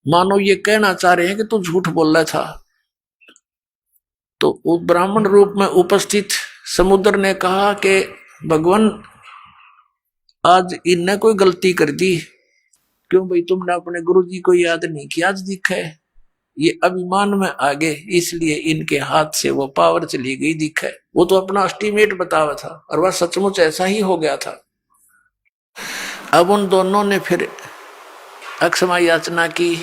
मानो ये कहना चाह रहे हैं कि तू झूठ बोल रहा था। तो उस ब्राह्मण रूप में उपस्थित समुद्र ने कहा कि भगवान आज इनने कोई गलती कर दी, क्यों भाई तुमने अपने गुरु जी को याद नहीं किया, आज दिखा है ये अभिमान में आ गए, इसलिए इनके हाथ से वो पावर चली गई दिखे। वो तो अपना एस्टीमेट बतावा था और वह सचमुच ऐसा ही हो गया था। अब उन दोनों ने फिर अक्षमा याचना की,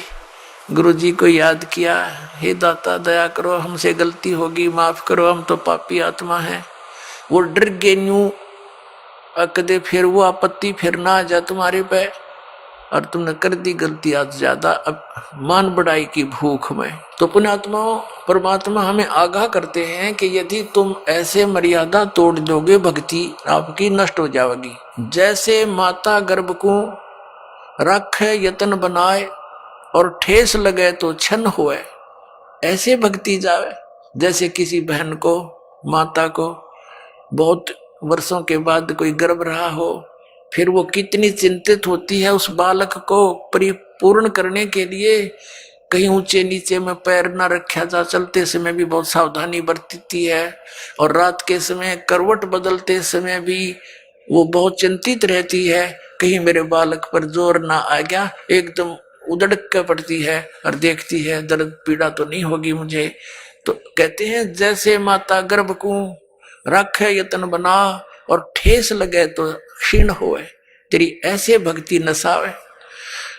गुरुजी को याद किया, हे दाता दया करो, हमसे गलती होगी, माफ करो, हम तो पापी आत्मा हैं। वो डर गए न्यू अकदे फिर वो आपत्ति फिर ना आ जा तुम्हारे पे, और तुमने कर दी गलती आज ज्यादा, अब मान बढ़ाई की भूख में। तो पुण्यात्माओं, परमात्मा हमें आगाह करते हैं कि यदि तुम ऐसे मर्यादा तोड़ दोगे, भक्ति आपकी नष्ट हो जाएगी। जैसे माता गर्भ को रखे यतन बनाए और ठेस लगे तो छन होए, ऐसे भक्ति जावे। जैसे किसी बहन को, माता को बहुत वर्षों के बाद कोई गर्भ रहा हो, फिर वो कितनी चिंतित होती है उस बालक को परिपूर्ण करने के लिए, कहीं ऊंचे नीचे में पैर न रखा जा, चलते समय भी बहुत सावधानी बरतती है, और रात के समय करवट बदलते समय भी वो बहुत चिंतित रहती है, कहीं मेरे बालक पर जोर ना आ गया, एकदम उदड़क के पड़ती है और देखती है दर्द पीड़ा तो नहीं होगी मुझे। तो कहते हैं जैसे माता गर्भ को रखे यतन बना और ठेस लगे तो क्षीण होए, तेरी ऐसे भक्ति नसावे।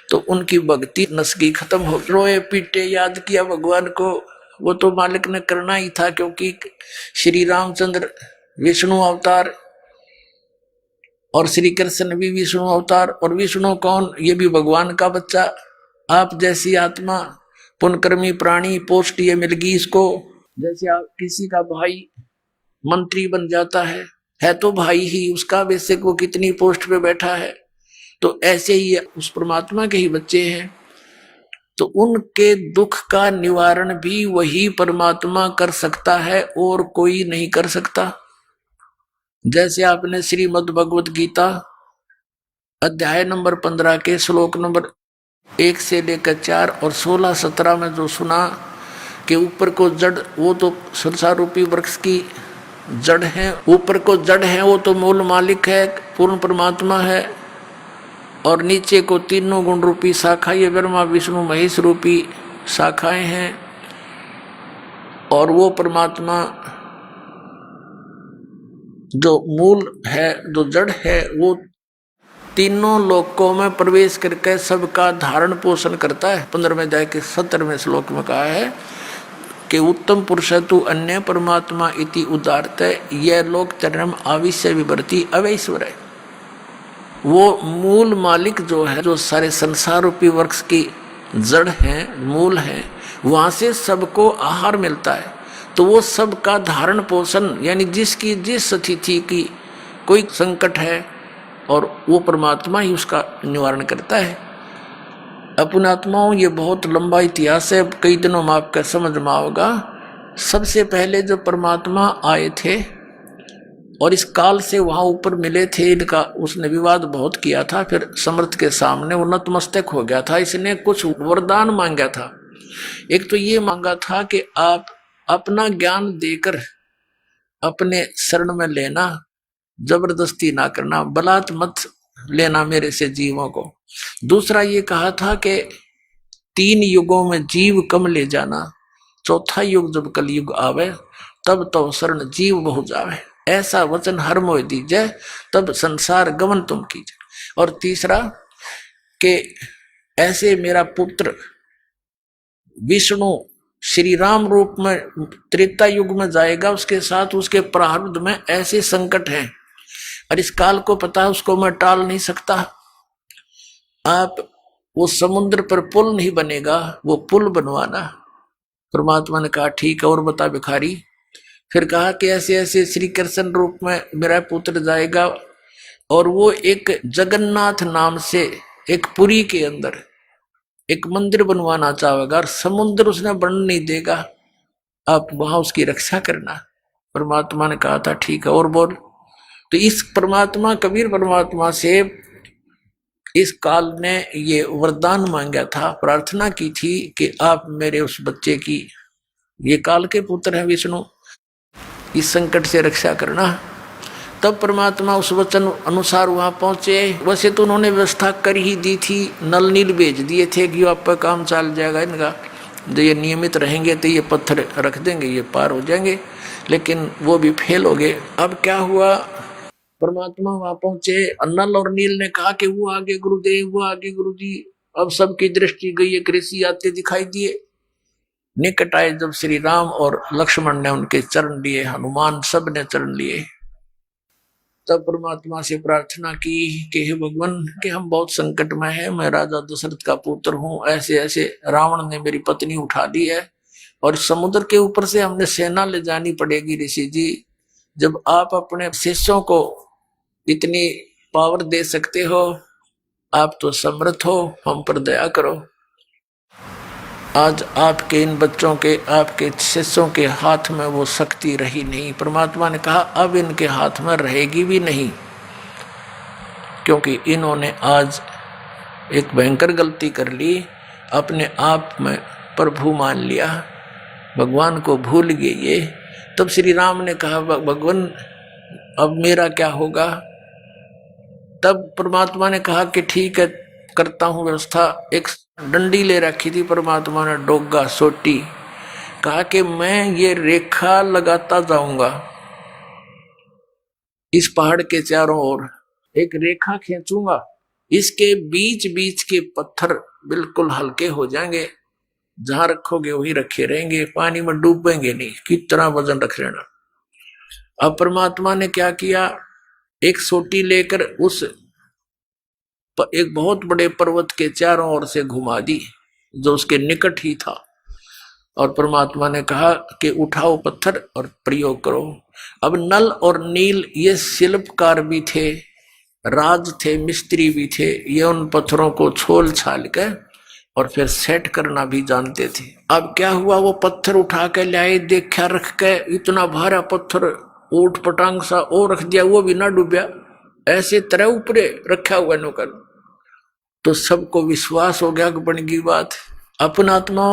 तो उनकी भक्ति नसगी खत्म हो, रोए पीटे याद किया भगवान को, वो तो मालिक ने करना ही था, क्योंकि श्री रामचंद्र विष्णु अवतार और श्री कृष्ण भी विष्णु अवतार, और विष्णु कौन, ये भी भगवान का बच्चा, आप जैसी आत्मा, पुनकर्मी प्राणी, पोस्ट ये मिल गई इसको। जैसे आप किसी का भाई मंत्री बन जाता है तो भाई ही उसका, वैसे को कितनी पोस्ट पे बैठा है, तो ऐसे ही उस परमात्मा के ही बच्चे हैं। तो उनके दुख का निवारण भी वही परमात्मा कर सकता है और कोई नहीं कर सकता। जैसे आपने श्रीमद् भगवत गीता अध्याय नंबर 15 के श्लोक नंबर 1 से लेकर 4 और 16-17 में जो सुना कि ऊपर को जड़, वो तो संसार रूपी वृक्ष की जड़ है, ऊपर को जड़ है वो तो मूल मालिक है, पूर्ण परमात्मा है, और नीचे को तीनों गुण रूपी शाखा, ये ब्रह्मा विष्णु महेश रूपी शाखाएं हैं, और वो परमात्मा जो मूल है, जो जड़ है, वो तीनों लोकों में प्रवेश करके सबका धारण पोषण करता है। 15वें अध्याय के 17वें श्लोक में कहा है कि उत्तम पुरुष तु अन्य परमात्मा इति उदारत, यह लोक चरम आविश्य विवर्ती अवैश्वर है। वो मूल मालिक जो है, जो सारे संसार रूपी वृक्ष की जड़ है, मूल है, वहां से सबको आहार मिलता है, तो वो सबका धारण पोषण, यानी जिसकी जिस स्थिति की कोई संकट है, और वो परमात्मा ही उसका निवारण करता है। अपनात्माओं, ये बहुत लंबा इतिहास है, कई दिनों में आपका समझ में आओगा। सबसे पहले जो परमात्मा आए थे और इस काल से वहां ऊपर मिले थे, इनका उसने विवाद बहुत किया था, फिर समर्थ के सामने वो नतमस्तक हो गया था। इसने कुछ वरदान मांगा था। एक तो ये मांगा था कि आप अपना ज्ञान देकर अपने शरण में लेना, जबरदस्ती ना करना, बलात् मत लेना मेरे से जीवों को। दूसरा ये कहा था कि 3 युगों में जीव कम ले जाना, चौथा युग जब कलयुग आवे तब तो शरण जीव बहु जावे, ऐसा वचन हर मोह दीजिए, तब संसार गमन तुम कीजिए। और तीसरा कि ऐसे मेरा पुत्र विष्णु श्री राम रूप में त्रेता युग में जाएगा, उसके साथ उसके प्रारब्ध में ऐसे संकट हैं और इस काल को पता है, उसको मैं टाल नहीं सकता। आप वो समुद्र पर पुल नहीं बनेगा, वो पुल बनवाना। परमात्मा ने कहा ठीक है, और बता भिखारी। फिर कहा कि ऐसे ऐसे श्री कृष्ण रूप में मेरा पुत्र जाएगा, और वो एक जगन्नाथ नाम से एक पुरी के अंदर एक मंदिर बनवाना चाहेगा, और समुद्र उसने बन नहीं देगा, आप वहां उसकी रक्षा करना। परमात्मा ने कहा था ठीक है, और बोल। तो इस परमात्मा, कबीर परमात्मा से इस काल ने ये वरदान मांगा था, प्रार्थना की थी कि आप मेरे उस बच्चे की, ये काल के पुत्र हैं विष्णु, इस संकट से रक्षा करना। तब परमात्मा उस वचन अनुसार वहां पहुंचे। वैसे तो उन्होंने व्यवस्था कर ही दी थी, नल नील भेज दिए थे कि आपका काम चल जाएगा इनका, जो ये नियमित रहेंगे तो ये पत्थर रख देंगे, ये पार हो जाएंगे, लेकिन वो भी फेल हो गए। अब क्या हुआ, परमात्मा वहां पहुंचे, नल और नील ने कहा कि वो आगे गुरुदेव, वो आगे गुरुजी। अब सबकी दृष्टि गई, एक ऋषि आते दिखाई दिए। निकट आए जब श्री राम और लक्ष्मण ने उनके चरण लिए, हनुमान सब ने चरण लिए, तब परमात्मा से प्रार्थना की कि हे भगवान, कि हम बहुत संकट में हैं, मैं राजा दशरथ का पुत्र हूं, ऐसे ऐसे रावण ने मेरी पत्नी उठा दी है और समुद्र के ऊपर से हमने सेना ले जानी पड़ेगी। ऋषि जी, जब आप अपने शिष्यों को इतनी पावर दे सकते हो, आप तो समर्थ हो, हम पर दया करो। आज आपके इन बच्चों के, आपके शिष्यों के हाथ में वो शक्ति रही नहीं। परमात्मा ने कहा अब इनके हाथ में रहेगी भी नहीं, क्योंकि इन्होंने आज एक भयंकर गलती कर ली, अपने आप में प्रभु मान लिया, भगवान को भूल गए ये। तब श्री राम ने कहा भगवान अब मेरा क्या होगा। तब परमात्मा ने कहा कि ठीक है, करता हूं व्यवस्था। एक डंडी ले रखी थी परमात्मा ने, डोगा सोटी, कहा कि मैं ये रेखा लगाता जाऊंगा इस पहाड़ के चारों ओर, एक रेखा खींचूंगा, इसके बीच बीच के पत्थर बिल्कुल हल्के हो जाएंगे, जहां रखोगे वही रखे रहेंगे, पानी में डूबेंगे नहीं, कितना वजन रख लेना। अब परमात्मा ने क्या किया, एक सोटी लेकर उस एक बहुत बड़े पर्वत के चारों ओर से घुमा दी, जो उसके निकट ही था, और परमात्मा ने कहा कि उठाओ पत्थर और प्रयोग करो। अब नल और नील ये शिल्पकार भी थे, राज थे, मिस्त्री भी थे, ये उन पत्थरों को छोल छाल कर और फिर सेट करना भी जानते थे। अब क्या हुआ, वो पत्थर उठा के लाए, देखा रख के, इतना भारा पत्थर ऊट पटांग सा ओ रख दिया, वो भी ना डूबया, ऐसे तरह ऊपरे रखा हुआ नौकर। तो सबको विश्वास हो गया कि बन गई बात। अपना आत्मा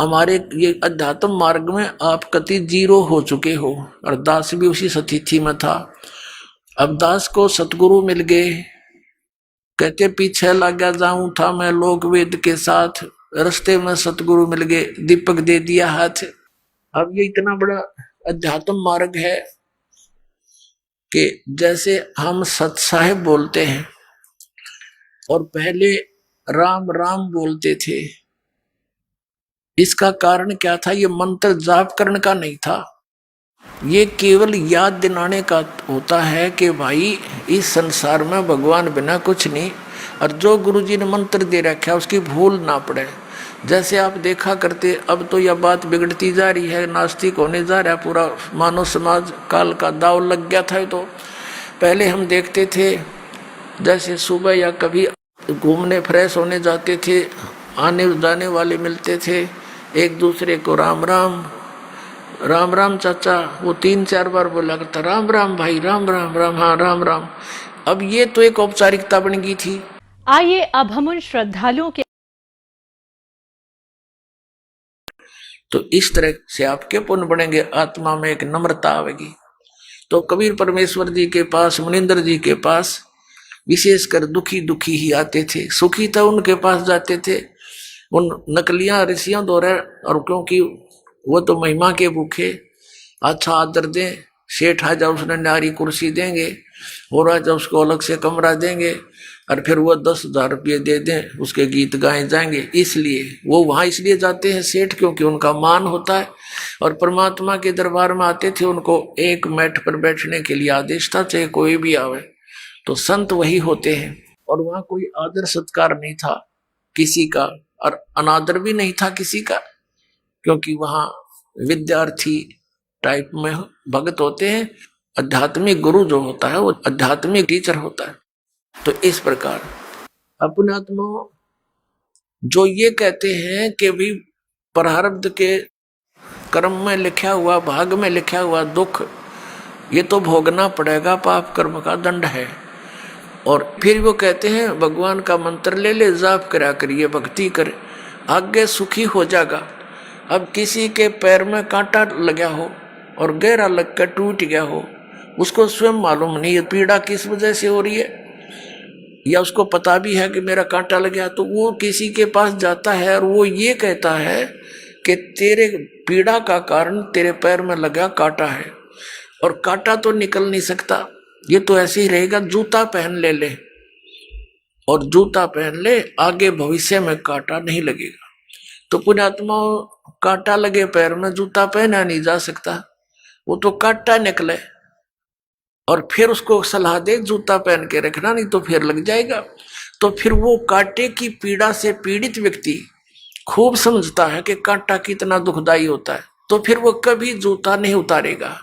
हमारे ये अध्यात्म मार्ग में आप कति जीरो हो चुके हो, और दास भी उसी स्थिति में था। अब दास को सतगुरु मिल गए, कहते पीछे लगा जाऊं था मैं लोक वेद के साथ, रास्ते में सतगुरु मिल गए, दीपक दे दिया हाथ। अब ये इतना बड़ा अध्यात्म मार्ग है कि जैसे हम सत साहेब बोलते हैं और पहले राम राम बोलते थे, इसका कारण क्या था, ये मंत्र जाप करने का नहीं था, ये केवल याद दिलाने का होता है कि भाई इस संसार में भगवान बिना कुछ नहीं, और जो गुरुजी ने मंत्र दे रखा है उसकी भूल ना पड़े। जैसे आप देखा करते, अब तो यह बात बिगड़ती जा रही है, नास्तिक होने जा रहा है पूरा मानव समाज, काल का दाव लग गया था। तो पहले हम देखते थे, जैसे सुबह या कभी घूमने फ्रेश होने जाते थे, आने जाने वाले मिलते थे, एक दूसरे को राम राम, राम राम चाचा, वो 3-4 बार बोला करता, राम राम भाई, राम राम, राम हाँ राम राम। अब ये तो एक औपचारिकता बन गई थी। आइए अब हम उन श्रद्धालुओं के, तो इस तरह से आपके पुण्य बढ़ेंगे, आत्मा में एक नम्रता आवेगी। तो कबीर परमेश्वर जी के पास, मुनिंदर जी के पास विशेषकर दुखी दुखी ही आते थे, सुखी था उनके पास जाते थे, उन नकलियां ऋषियों द्वारा, और क्योंकि वो तो महिमा के भूखे, अच्छा आदर दें, सेठ आ जाओ उसने न्यारी कुर्सी देंगे, हो रहा जाओ उसको अलग से कमरा देंगे, और फिर वो 10,000 रुपये दे दें, उसके गीत गाए जाएंगे। इसलिए वो वहां इसलिए जाते हैं सेठ, क्योंकि उनका मान होता है। और परमात्मा के दरबार में आते थे, उनको एक मैट पर बैठने के लिए आदेश था, चाहे कोई भी आवे, तो संत वही होते हैं। और वहां कोई आदर सत्कार नहीं था किसी का, और अनादर भी नहीं था किसी का, क्योंकि वहां विद्यार्थी टाइप में भगत होते हैं, आध्यात्मिक गुरु जो होता है वो आध्यात्मिक टीचर होता है। तो इस प्रकार अपने आत्मा जो ये कहते हैं कि भी प्रारब्ध के कर्म में लिखा हुआ, भाग में लिखा हुआ दुख ये तो भोगना पड़ेगा, पाप कर्म का दंड है। और फिर वो कहते हैं भगवान का मंत्र ले ले, जाप करा करिए, भक्ति करे, आगे सुखी हो जाएगा। अब किसी के पैर में कांटा लगा हो और गहरा लग कर टूट गया हो, उसको स्वयं मालूम नहीं ये पीड़ा किस वजह से हो रही है, या उसको पता भी है कि मेरा कांटा लग गया, तो वो किसी के पास जाता है और वो ये कहता है कि तेरे पीड़ा का कारण तेरे पैर में लगा कांटा है, और कांटा तो निकल नहीं सकता, ये तो ऐसे ही रहेगा, जूता पहन ले और जूता पहन ले, आगे भविष्य में कांटा नहीं लगेगा। तो पुण्यात्मा, कांटा लगे पैर में जूता पहना नहीं जा सकता, वो तो कांटा निकले और फिर उसको सलाह दे जूता पहन के रखना, नहीं तो फिर लग जाएगा। तो फिर वो कांटे की पीड़ा से पीड़ित व्यक्ति खूब समझता है कि कांटा कितना दुखदाई होता है, तो फिर वो कभी जूता नहीं उतारेगा,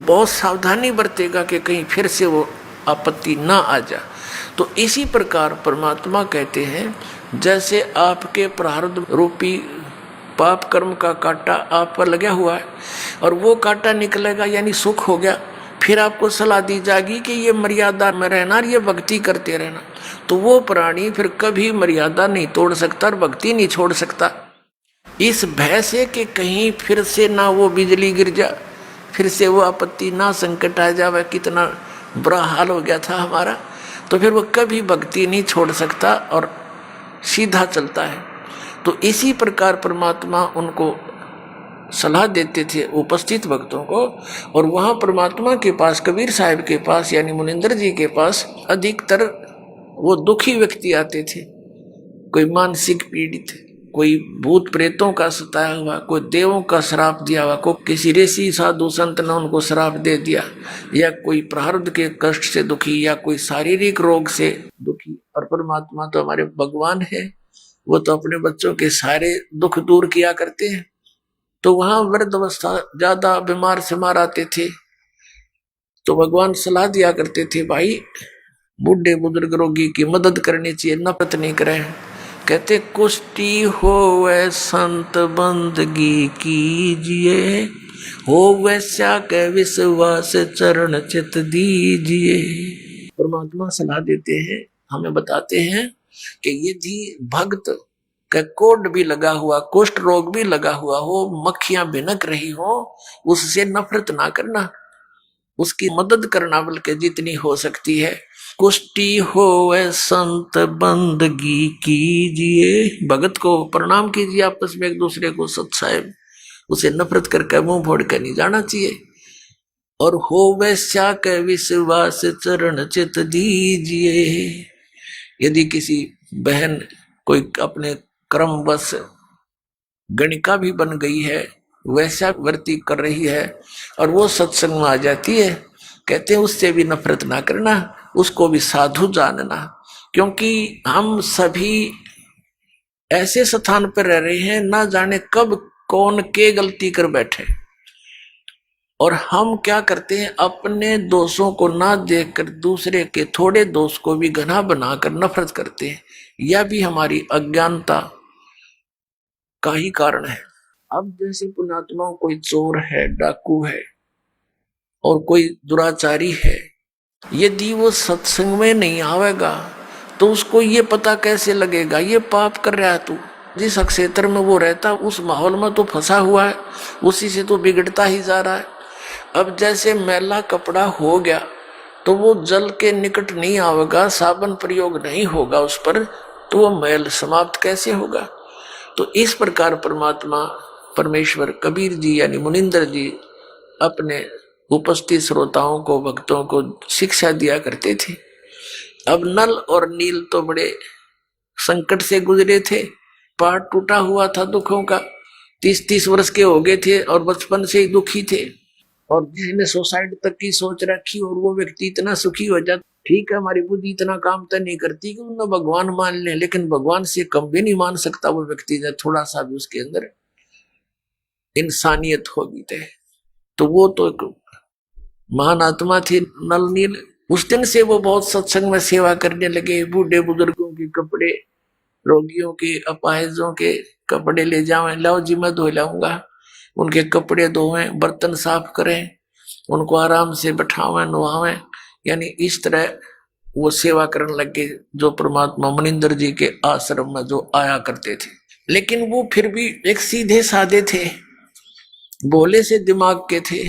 बहुत सावधानी बरतेगा कि कहीं फिर से वो आपत्ति ना आ जाए। तो इसी प्रकार परमात्मा कहते हैं, जैसे आपके प्रारब्ध रूपी पाप कर्म का कांटा आप पर लगा हुआ है और वो कांटा निकलेगा यानी सुख हो गया, फिर आपको सलाह दी जाएगी कि ये मर्यादा में रहना और ये भक्ति करते रहना, तो वो प्राणी फिर कभी मर्यादा नहीं तोड़ सकता और भक्ति नहीं छोड़ सकता। इस भय से कि कहीं फिर से ना वो बिजली गिर जाए, फिर से वो आपत्ति ना संकट आ जाए, कितना बुरा हाल हो गया था हमारा, तो फिर वो कभी भक्ति नहीं छोड़ सकता और सीधा चलता है। तो इसी प्रकार परमात्मा उनको सलाह देते थे उपस्थित भक्तों को, और वहाँ परमात्मा के पास, कबीर साहब के पास यानी मुनिंदर जी के पास अधिकतर वो दुखी व्यक्ति आते थे, कोई मानसिक पीड़ित, कोई भूत प्रेतों का सताया हुआ, कोई देवों का श्राप दिया हुआ, कोई किसी ऋषि साधु संत ने उनको श्राप दे दिया, या कोई प्रारब्ध के कष्ट से दुखी, या कोई शारीरिक रोग से दुखी। और परमात्मा तो हमारे भगवान है, वो तो अपने बच्चों के सारे दुख दूर किया करते हैं। तो वहां वृद्ध अवस्था ज्यादा बीमार सिमार आते थे, तो भगवान सलाह दिया करते थे, भाई बूढ़े बुजुर्ग रोगी की मदद करनी चाहिए, नफरत नहीं करें। कहते कुष्टी होवे संत बंदगी कीजिए, हो वैसा के विश्वास चरण चित दीजिए। परमात्मा सलाह देते हैं, हमें बताते हैं कि यदि भक्त का कोढ़ भी लगा हुआ, कुष्ठ रोग भी लगा हुआ हो, मक्खियां भिनक रही हो, उससे नफरत ना करना, उसकी मदद करना बल्कि जितनी हो सकती है। कुष्टी होवे संत बंदगी कीजिए, भगत को प्रणाम कीजिए, आपस में एक दूसरे को सत साहेब, उसे नफरत करके मुंह फोड़ कर नहीं जाना चाहिए। और होवे श्या के विश्वास चरण चित दीजिए, यदि किसी बहन कोई अपने क्रमवश गणिका भी बन गई है, वैसा वर्ती कर रही है और वो सत्संग में आ जाती है, कहते हैं उससे भी नफरत ना करना, उसको भी साधु जानना, क्योंकि हम सभी ऐसे स्थान पर रह रहे हैं, ना जाने कब कौन के गलती कर बैठे, और हम क्या करते हैं, अपने दोषों को ना देखकर दूसरे के थोड़े दोष को भी घना बनाकर नफरत करते हैं। यह भी हमारी अज्ञानता का ही कारण है। अब जैसे पुण्यात्माओं, कोई चोर है, डाकू है और कोई दुराचारी है, यदि वो सत्संग में नहीं आवेगा तो उसको ये पता कैसे लगेगा ये पाप कर रहा है तू। जिस क्षेत्र में वो रहता उस माहौल में तो फंसा हुआ है, उसी से तो बिगड़ता ही जा रहा है। अब जैसे मैला कपड़ा हो गया तो वो जल के निकट नहीं आवेगा, साबुन प्रयोग नहीं होगा उस पर, तो वो मैल समाप्त कैसे होगा। तो इस प्रकार परमात्मा परमेश्वर कबीर जी यानी मुनिंदर जी अपने उपस्थित श्रोताओं को, भक्तों को शिक्षा दिया करते थे। अब नल और नील तो बड़े संकट से गुजरे थे, पार टूटा हुआ था दुखों का, 30-30 वर्ष के हो गए थे और बचपन से ही दुखी थे, और जिसने सुसाइड तक की सोच रखी और वो व्यक्ति इतना सुखी हो जाता। ठीक है, हमारी बुद्धि इतना काम तो नहीं करती कि उन्हें भगवान मान ले, लेकिन भगवान से कम भी नहीं मान सकता वो व्यक्ति जब थोड़ा सा भी उसके अंदर इंसानियत होगी। तो वो तो एक महान आत्मा थी नल नील। उस दिन से वो बहुत सत्संग में सेवा करने लगे, बूढ़े बुजुर्गों के कपड़े, रोगियों के, अपाहिजों के कपड़े ले जावें, लाओ जी मैं धो लाऊंगा, उनके कपड़े धोवें, बर्तन साफ करें, उनको आराम से बैठावें, नुहावें, यानी इस तरह वो सेवा करने लगे जो परमात्मा मुनिंदर जी के आश्रम में जो आया करते थे। लेकिन वो फिर भी एक सीधे साधे थे, भोले से दिमाग के थे।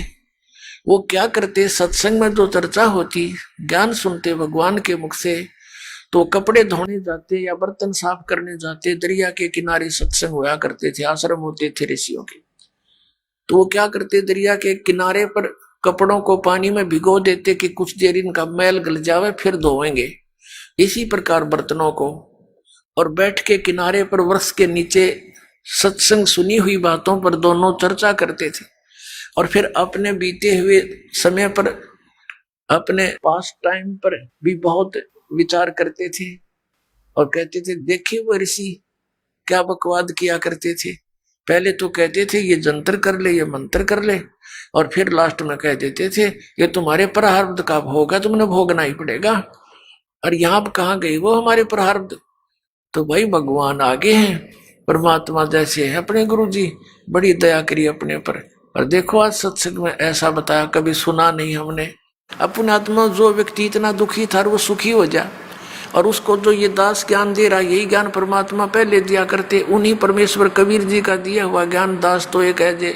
वो क्या करते, सत्संग में जो चर्चा होती, ज्ञान सुनते भगवान के मुख से, तो कपड़े धोने जाते या बर्तन साफ करने जाते, दरिया के किनारे सत्संग हुआ करते थे, आश्रम होते थे ऋषियों के। तो वो क्या करते, दरिया के किनारे पर कपड़ों को पानी में भिगो देते कि कुछ देर इनका मैल गल जावे, फिर धोएंगे। इसी प्रकार बर्तनों को, और बैठ के किनारे पर वृक्ष के नीचे सत्संग सुनी हुई बातों पर दोनों चर्चा करते थे। और फिर अपने बीते हुए समय पर, अपने पास टाइम पर भी बहुत विचार करते थे और कहते थे देखिए वो ऋषि क्या बकवाद किया करते थे। पहले तो कहते थे ये जंतर कर ले, ये मंत्र कर ले, और फिर लास्ट में कह देते थे ये तुम्हारे प्रारब्ध का भोग है, तुमने भोगना ही पड़ेगा। और यहाँ कहाँ गई वो हमारे प्रारब्ध। तो भाई भगवान आगे हैं, परमात्मा जैसे है अपने गुरु जी, बड़ी दया करी अपने पर। और देखो आज सत्संग में ऐसा बताया, कभी सुना नहीं हमने। अपने आत्मा जो व्यक्ति इतना दुखी था वो सुखी हो जा, और उसको जो ये दास ज्ञान दे रहा, यही ज्ञान परमात्मा पहले दिया करते। उन्हीं परमेश्वर कबीर जी का दिया हुआ ज्ञान दास तो एक है जे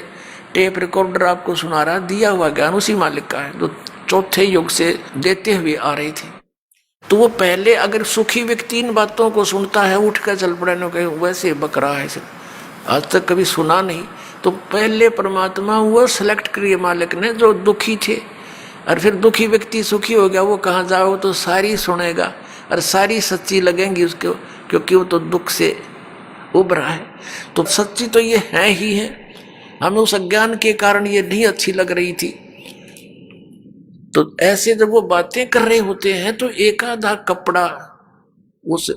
टेप रिकॉर्डर आपको सुना रहा, दिया हुआ ज्ञान उसी मालिक का है जो चौथे युग से देते हुए आ रहे थे। तो वो पहले अगर सुखी व्यक्ति इन बातों को सुनता है, उठ कर चल पड़े न कहे वैसे बक रहा है, आज तक कभी सुना नहीं। तो पहले परमात्मा वो सेलेक्ट करिए मालिक ने जो दुखी थे, और फिर दुखी व्यक्ति सुखी हो गया, वो कहाँ जाओ तो सारी सुनेगा और सारी सच्ची लगेंगी उसको, क्योंकि वो तो दुख से उभरा है। तो सच्ची तो ये है ही है, हमें उस अज्ञान के कारण ये नहीं अच्छी लग रही थी। तो ऐसे जब वो बातें कर रहे होते हैं तो एक आधा कपड़ा उस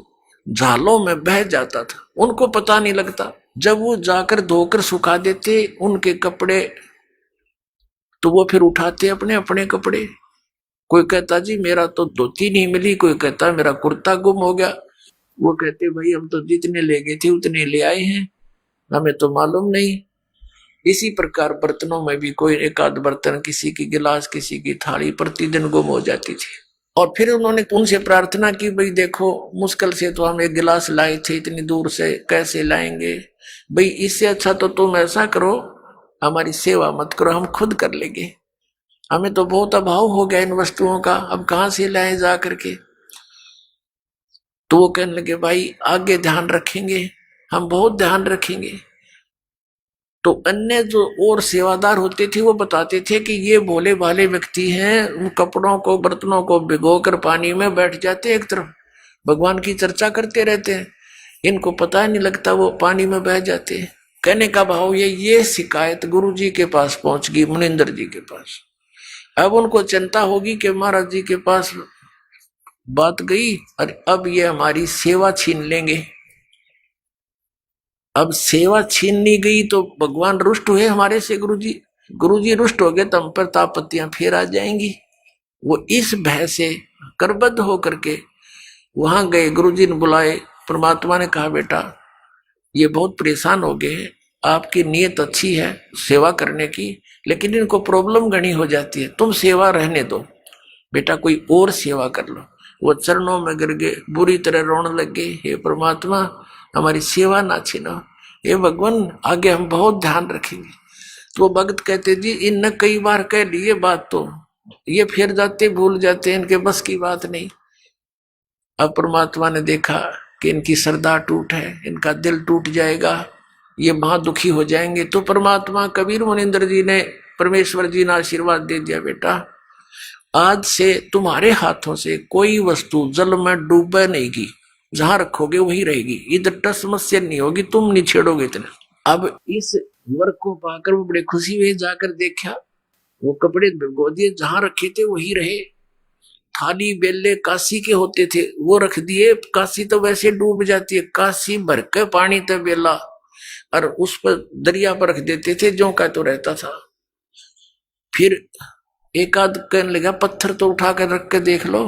झालों में बह जाता था, उनको पता नहीं लगता। जब वो जाकर धोकर सुखा देते उनके कपड़े, तो वो फिर उठाते अपने अपने कपड़े। कोई कहता जी मेरा तो धोती नहीं मिली, कोई कहता मेरा कुर्ता गुम हो गया। वो कहते भाई हम तो जितने ले गए थे उतने ले आए हैं, हमें तो मालूम नहीं। इसी प्रकार बर्तनों में भी कोई एक आध बर्तन, किसी की गिलास, किसी की थाली प्रतिदिन गुम हो जाती थी। और फिर उन्होंने उनसे प्रार्थना की, भाई देखो मुश्किल से तो हम एक गिलास लाए थे, इतनी दूर से कैसे लाएंगे, भाई इससे अच्छा तो तुम ऐसा करो हमारी सेवा मत करो, हम खुद कर लेंगे, हमें तो बहुत अभाव हो गया इन वस्तुओं का, अब कहाँ से लाए जा करके। तो वो कहने लगे भाई आगे ध्यान रखेंगे, हम बहुत ध्यान रखेंगे। तो अन्य जो और सेवादार होते थे वो बताते थे कि ये भोले भाले व्यक्ति हैं, उन कपड़ों को बर्तनों को भिगोकर पानी में बैठ जाते, एक तरफ भगवान की चर्चा करते रहते हैं, इनको पता नहीं लगता वो पानी में बह जाते हैं। कहने का भाव ये शिकायत गुरु जी के पास पहुंच गई, मुनिंदर जी के पास। अब उनको चिंता होगी कि महाराज जी के पास बात गई और अब ये हमारी सेवा छीन लेंगे। अब सेवा छीननी गई तो भगवान रुष्ट हुए हमारे से, गुरु जी रुष्ट हो गए तो हम पर तापत्तियां फिर आ जाएंगी। वो इस भय से करबद्ध होकर के वहां गए, गुरु जी ने बुलाए। परमात्मा ने कहा बेटा ये बहुत परेशान हो गए हैं, आपकी नीयत अच्छी है सेवा करने की, लेकिन इनको प्रॉब्लम घनी हो जाती है, तुम सेवा रहने दो बेटा, कोई और सेवा कर लो। वो चरणों में गिर गए, बुरी तरह रोने लगे, हे परमात्मा हमारी सेवा ना छीनो, हे भगवान आगे हम बहुत ध्यान रखेंगे। तो वो भक्त कहते जी इनने कई बार कह ली ये बात, तो ये फिर जाते भूल जाते, इनके बस की बात नहीं। अब परमात्मा ने देखा कि इनकी श्रद्धा टूट है, इनका दिल टूट जाएगा, ये महा दुखी हो जाएंगे। तो परमात्मा कबीर मुनिंदर जी ने, परमेश्वर जी ने आशीर्वाद दे दिया, बेटा आज से तुम्हारे हाथों से कोई वस्तु जल में डूबे नहीं की, जहां रखोगे वही रहेगी, इधर टस समस्या नहीं होगी, तुम नहीं छेड़ोगे इतना। अब इस वर्क को पाकर वो बड़े खुशी हुए, जाकर देखा वो कपड़े भिगो दिए, जहां रखे थे वही रहे। थाली बेले काशी के होते थे वो रख दिए, काशी तो वैसे डूब जाती है, काशी भर के पानी तो बेला, और उस पर दरिया पर रख देते थे, जो का तो रहता था। फिर एक आध कहने लगा पत्थर तो उठा कर रख के देख लो,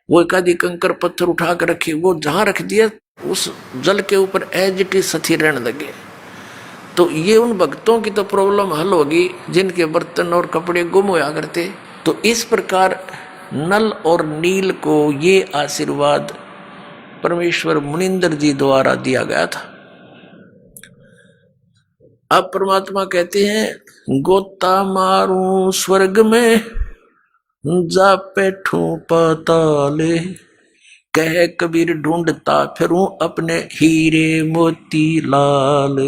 वो एक आधी कंकर पत्थर उठा कर रखे, वो जहां रख दिया उस जल के ऊपर एज इट इज सती रहने लगे। तो ये उन भक्तों की तो प्रॉब्लम हल होगी जिनके बर्तन और कपड़े गुम होया करते। तो इस प्रकार नल और नील को ये आशीर्वाद परमेश्वर मुनिंदर जी द्वारा दिया गया था। अब परमात्मा कहते हैं गोता मारूं स्वर्ग में जा बैठूं पाताले, कह कबीर ढूंढता फिरूं अपने हीरे मोती लाल।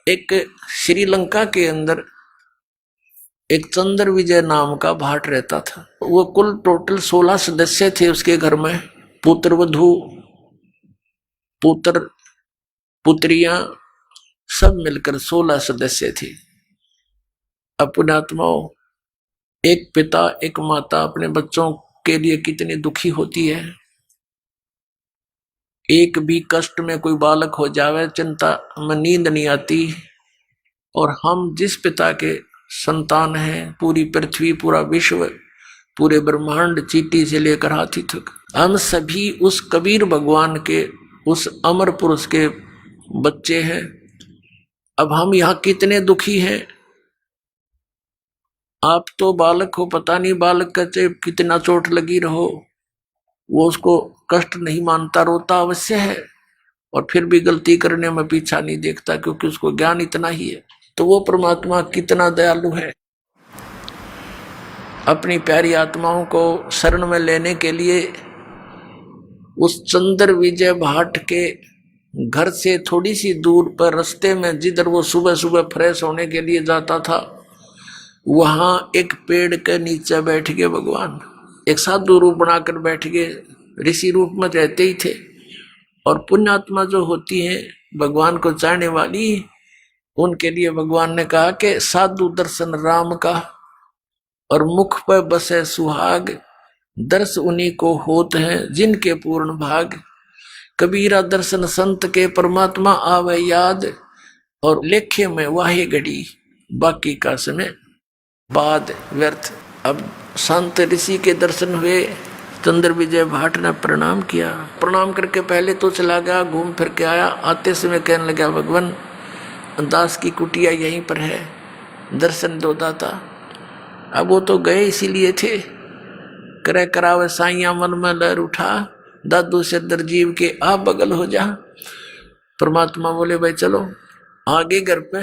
एक श्रीलंका के अंदर एक चंद्र विजय नाम का भाट रहता था। वो कुल टोटल 16 सदस्य थे उसके घर में, पुत्र वधू पुत्र पुत्रियां सब मिलकर 16 सदस्य थे। अपने आत्माओं, एक पिता एक माता अपने बच्चों के लिए कितनी दुखी होती है। एक भी कष्ट में कोई बालक हो जावे चिंता में नींद नहीं आती। और हम जिस पिता के संतान हैं, पूरी पृथ्वी पूरा विश्व पूरे ब्रह्मांड चींटी से लेकर हाथी तक, हम सभी उस कबीर भगवान के उस अमर पुरुष के बच्चे हैं। अब हम यहाँ कितने दुखी हैं। आप तो बालक हो, पता नहीं बालक का चाहे कितना चोट लगी रहो, वो उसको कष्ट नहीं मानता, रोता अवश्य है, और फिर भी गलती करने में पीछा नहीं देखता, क्योंकि उसको ज्ञान इतना ही है। तो वो परमात्मा कितना दयालु है। अपनी प्यारी आत्माओं को शरण में लेने के लिए उस चंद्र विजय भाट के घर से थोड़ी सी दूर पर रास्ते में, जिधर वो सुबह सुबह फ्रेश होने के लिए जाता था, वहां एक पेड़ के नीचे बैठ गए भगवान। एक साधु रूप बनाकर बैठ गए, ऋषि रूप में रहते ही थे। और पुण्यात्मा जो होती हैं भगवान को चाहने वाली, उनके लिए भगवान ने कहा कि साधु दर्शन राम का और मुख पर बसे सुहाग, दर्श उन्हीं को होत हैं जिनके पूर्ण भाग। कबीरा दर्शन संत के परमात्मा आवे याद, और लेखे में वाहे घड़ी बाकी का समय बाद व्यर्थ। अब संत ऋषि के दर्शन हुए, चंद्र विजय भाट ने प्रणाम किया। प्रणाम करके पहले तो चला गया, घूम फिर के आया। आते समय कहने लगा, भगवान दास की कुटिया यहीं पर है, दर्शन दो दाता। अब वो तो गए इसीलिए थे, करे करावे साइया मन में लहर उठा, दादू से दरजीव के आ बगल हो जा। परमात्मा बोले, भाई चलो आगे घर पे।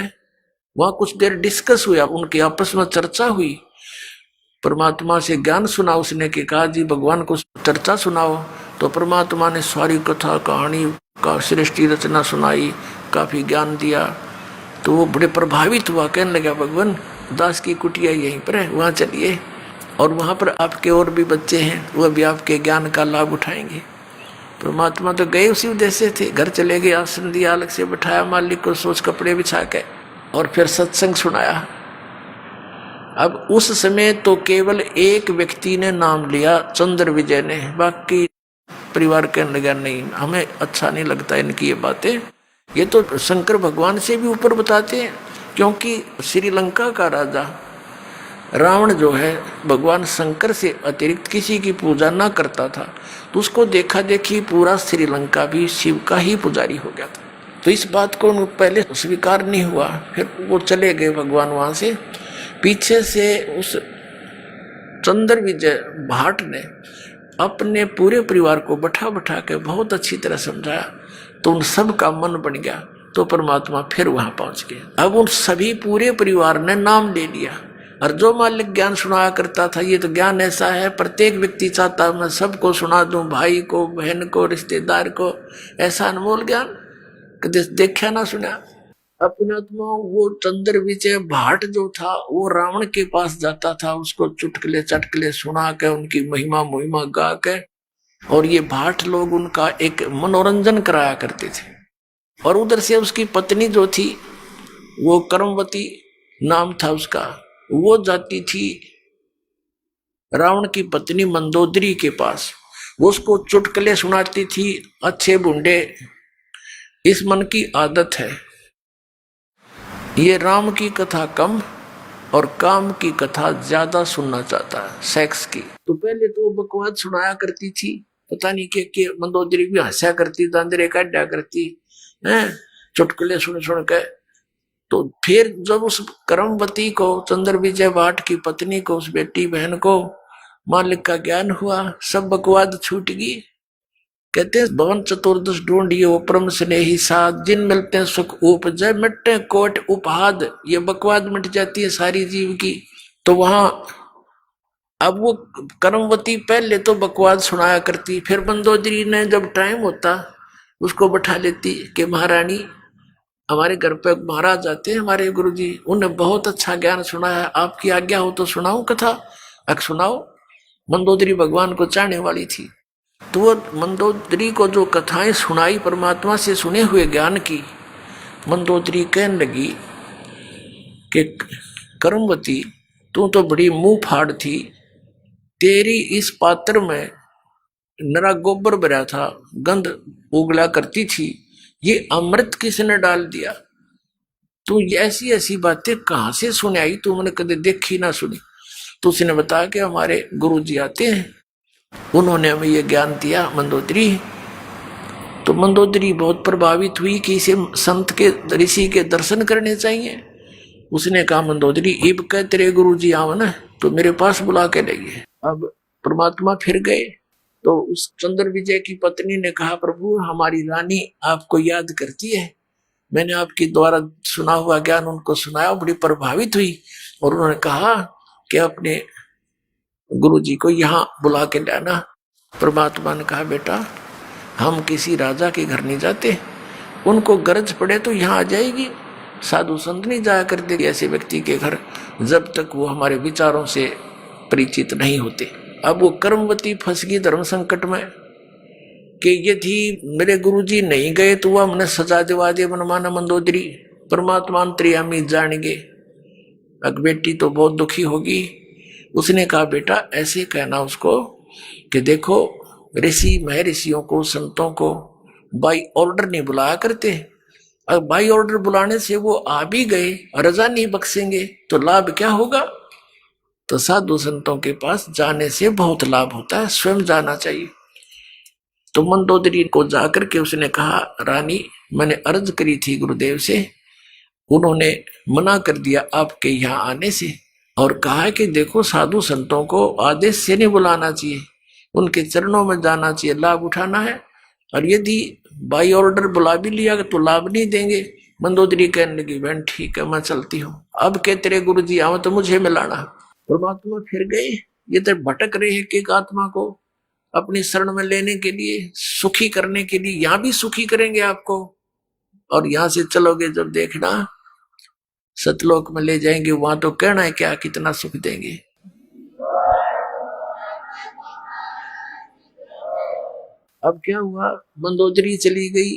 वहां कुछ देर डिस्कस हुआ, उनकी आपस में चर्चा हुई। परमात्मा से ज्ञान सुना उसने, कि कहा जी भगवान को चर्चा सुनाओ। तो परमात्मा ने सारी कथा कहानी का सृष्टि रचना सुनाई, काफी ज्ञान दिया। तो वो बड़े प्रभावित हुआ, कहने लगा, भगवान दास की कुटिया यहीं पर है, वहां चलिए, और वहां पर आपके और भी बच्चे हैं, वह भी आपके ज्ञान का लाभ उठाएंगे। परमात्मा तो गए उसी उद्देश्य से थे। घर चले गए, आसन दिया, अलग से बिठाया मालिक को, सोच कपड़े बिछा के, और फिर सत्संग सुनाया। अब उस समय तो केवल एक व्यक्ति ने नाम लिया, चंद्र विजय ने। बाकी परिवार कहने लगा, नहीं हमें अच्छा नहीं लगता इनकी ये बातें, ये तो शंकर भगवान से भी ऊपर बताते हैं। क्योंकि श्रीलंका का राजा रावण जो है, भगवान शंकर से अतिरिक्त किसी की पूजा ना करता था, तो उसको देखा देखी पूरा श्रीलंका भी शिव का ही पुजारी हो गया था। तो इस बात को पहले स्वीकार नहीं हुआ। फिर वो चले गए भगवान वहां से। पीछे से उस चंद्र विजय भाट ने अपने पूरे परिवार को बैठा बैठा के बहुत अच्छी तरह समझाया, तो उन सब का मन बन गया। तो परमात्मा फिर वहां पहुंच गए। अब उन सभी पूरे परिवार ने नाम ले लिया। और जो मालिक ज्ञान सुनाया करता था, ये तो ज्ञान ऐसा है, प्रत्येक व्यक्ति चाहता मैं सबको सुना दूं, भाई को, बहन को, रिश्तेदार को, ऐसा अनमोल ज्ञान कभी देखा ना सुना। अपने आत्मा वो चंद्र विजय भाट जो था, वो रावण के पास जाता था, उसको चुटकले चटकले सुना के, उनकी महिमा मुहिमा गा के, और ये भाट लोग उनका एक मनोरंजन कराया करते थे। और उधर से उसकी पत्नी जो थी, वो कर्मवती नाम था उसका, वो जाती थी रावण की पत्नी मंदोदरी के पास, वो उसको चुटकले सुनाती थी, अच्छे बुंडे। इस मन की आदत है, ये राम की कथा कम और काम की कथा ज्यादा सुनना चाहता है, सेक्स की। तो पहले तो बकवास सुनाया करती थी, पता नहीं के मंदोदरी भी हंसा करती, दांदरे काटा करती है, चुटकुले सुन सुन के। तो फिर जब उस कर्मवती को, चंद्र विजय भाट की पत्नी को, उस बेटी बहन को मालिक का ज्ञान हुआ, सब बकवाद छूट गई। कहते हैं भवन चतुर्दश ढूंढियो परम स्नेही साध, जिन मिलते हैं सुख उपजय, मिटते कोट उपहाद। ये बकवाद मिट जाती है सारी जीव की। तो वहां अब वो कर्मवती पहले तो बकवास सुनाया करती, फिर मंदोदरी ने जब टाइम होता उसको बैठा लेती कि महारानी हमारे घर पे महाराज आते हैं हमारे गुरुजी, उन्हें बहुत अच्छा ज्ञान सुनाया, आपकी आज्ञा हो तो सुनाऊं कथा। सुनाओ। मंदोदरी भगवान को चाहने वाली थी, तो वो मंदोदरी को जो कथाएं सुनाई परमात्मा से सुने हुए ज्ञान की, मंदोदरी कहने लगी कि कर्मवती तू तो बड़ी मुंह फाड़ थी, तेरी इस पात्र में नरा गोबर भरा था, गंध उगला करती थी, ये अमृत किसने डाल दिया? तू ऐसी ऐसी बातें कहाँ से सुने आई, तू मैंने कभी देखी ना सुनी। तो उसने बताया कि हमारे गुरु जी आते हैं, उन्होंने हमें ये ज्ञान दिया मंदोदरी। तो मंदोदरी बहुत प्रभावित हुई कि इसे संत के ऋषि के दर्शन करने चाहिए। उसने कहा मंदोदरी इब कह तेरे गुरु जी आओ ना तो मेरे पास बुला के लाइए। अब परमात्मा फिर गए तो उस चंद्र विजय की पत्नी ने कहा प्रभु हमारी रानी आपको याद करती है, मैंने आपके द्वारा सुना हुआ ज्ञान उनको सुनाया, बड़ी प्रभावित हुई और उन्होंने कहा कि अपने गुरु जी को यहाँ बुला के लाना। परमात्मा ने कहा बेटा हम किसी राजा के घर नहीं जाते, उनको गरज पड़े तो यहाँ आ जाएगी, साधु संत नहीं जाया करते ऐसे व्यक्ति के घर जब तक वो हमारे विचारों से परिचित नहीं होते। अब वो कर्मवती फंस गई धर्म संकट में कि यदि मेरे गुरुजी नहीं गए तो वह हमने सजा दिवा दे मनमाना मंदोदरी, परमात्मा अंतर्यामी जानेंगे। अब बेटी तो बहुत दुखी होगी। उसने कहा बेटा ऐसे कहना उसको कि देखो ऋषि महर्षियों को संतों को बाई ऑर्डर नहीं बुलाया करते, अब बाई ऑर्डर बुलाने से वो आ भी गए रजा नहीं बख्शेंगे तो लाभ क्या होगा? तो साधु संतों के पास जाने से बहुत लाभ होता है, स्वयं जाना चाहिए। तो मंदोदरी को जाकर के उसने कहा रानी मैंने अर्ज करी थी गुरुदेव से, उन्होंने मना कर दिया आपके यहाँ आने से और कहा कि देखो साधु संतों को आदेश से नहीं बुलाना चाहिए, उनके चरणों में जाना चाहिए, लाभ उठाना है, और यदि बाई ऑर्डर बुला भी लिया तो लाभ नहीं देंगे। मंदोदरी कहने लगी बहन ठीक है मैं चलती हूँ, अब के तेरे गुरु जी आओ तो मुझे मिलाना। परमात्मा फिर गए, ये तो भटक रहे हैं एक आत्मा को अपनी शरण में लेने के लिए, सुखी करने के लिए, यहां भी सुखी करेंगे आपको और यहां से चलोगे जब देखना सतलोक में ले जाएंगे, वहां तो कहना है क्या कितना सुख देंगे। अब क्या हुआ मंदोदरी चली गई,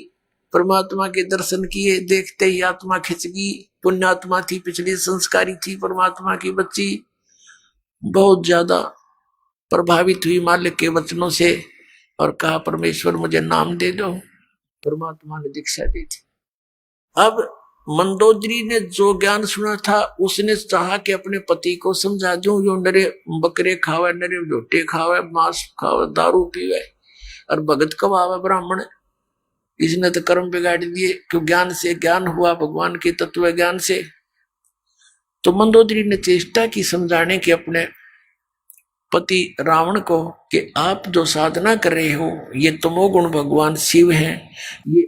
परमात्मा के दर्शन किए, देखते ही आत्मा खिंच गई, पुण्यात्मा थी, पिछली संस्कारी थी, परमात्मा की बच्ची, बहुत ज्यादा प्रभावित हुई मालिक के वचनों से और कहा परमेश्वर मुझे नाम दे दो। परमात्मा ने दीक्षा दी थी। अब मंदोदरी ने जो ज्ञान सुना था उसने चाहा कि अपने पति को समझा दूं, यो नरे बकरे खावे, नरे झोटे खावे, मांस खावे, दारू पीवे और भगत कवावे ब्राह्मण, इसने तो कर्म बिगाड़ दिए। क्यों? ज्ञान से ज्ञान हुआ भगवान के तत्व ज्ञान से। तो मंदोदरी ने चेष्टा की समझाने की अपने पति रावण को कि आप जो साधना कर रहे हो ये तमोगुण भगवान शिव हैं, ये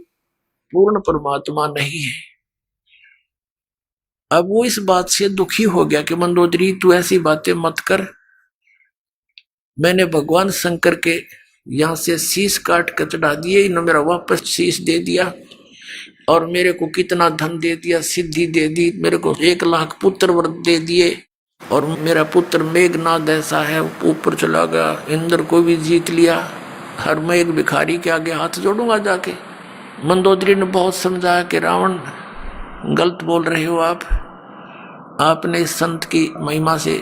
पूर्ण परमात्मा नहीं है। अब वो इस बात से दुखी हो गया कि मंदोदरी तू ऐसी बातें मत कर, मैंने भगवान शंकर के यहां से शीश काट कर चढ़ा दिए, इन्होंने मेरा वापस शीश दे दिया और मेरे को कितना धन दे दिया, सिद्धि दे दी, मेरे को 1 लाख पुत्र व्रत दे दिए और मेरा पुत्र मेघनाद ऐसा है ऊपर चला गया, इंद्र को भी जीत लिया, हर मैं एक भिखारी के आगे हाथ जोड़ूंगा जाके। मंदोदरी ने बहुत समझाया कि रावण गलत बोल रहे हो आपने इस संत की महिमा से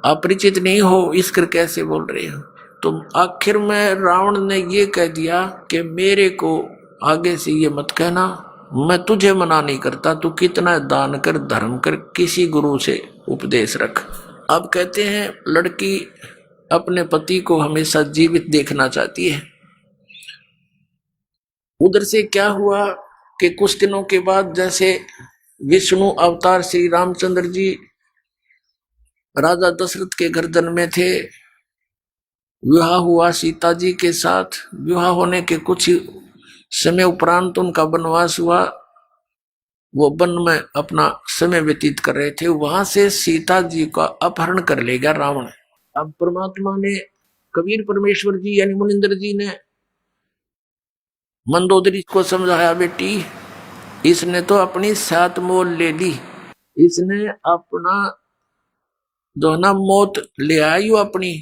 अपरिचित नहीं हो, इस कर कैसे बोल रहे हो। तो आखिर में रावण ने ये कह दिया कि मेरे को आगे से ये मत कहना, मैं तुझे मना नहीं करता, तू कितना दान कर धर्म कर, किसी गुरु से उपदेश रख। अब कहते हैं लड़की अपने पति को हमेशा जीवित देखना चाहती है। उधर से क्या हुआ कि कुछ दिनों के बाद जैसे विष्णु अवतार श्री रामचंद्र जी राजा दशरथ के घर जन्मे थे, विवाह हुआ सीता जी के साथ, विवाह होने के कुछ समय उपरांत उनका वनवास हुआ, वो वन में अपना समय व्यतीत कर रहे थे, वहां से सीता जी का अपहरण कर ले गया रावण। अब परमात्मा ने, कबीर परमेश्वर जी यानी मुनिंदर जी ने मंदोदरी को समझाया, बेटी इसने तो अपनी सात मोल ले ली, इसने अपना जो है ना मौत ले आई अपनी,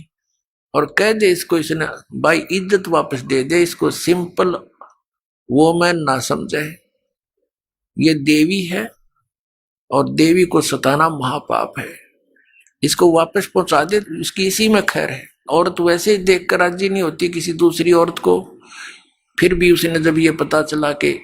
और कह दे इसको, इसने भाई इज्जत वापस दे दे इसको, सिंपल वो मैं ना समझे, ये देवी है और देवी को सताना महापाप है, इसको वापस पहुंचा दे, इसकी इसी में खैर है। औरत वैसे ही देख कर राजी नहीं होती किसी दूसरी औरत को, फिर भी उसने जब ये पता चला कि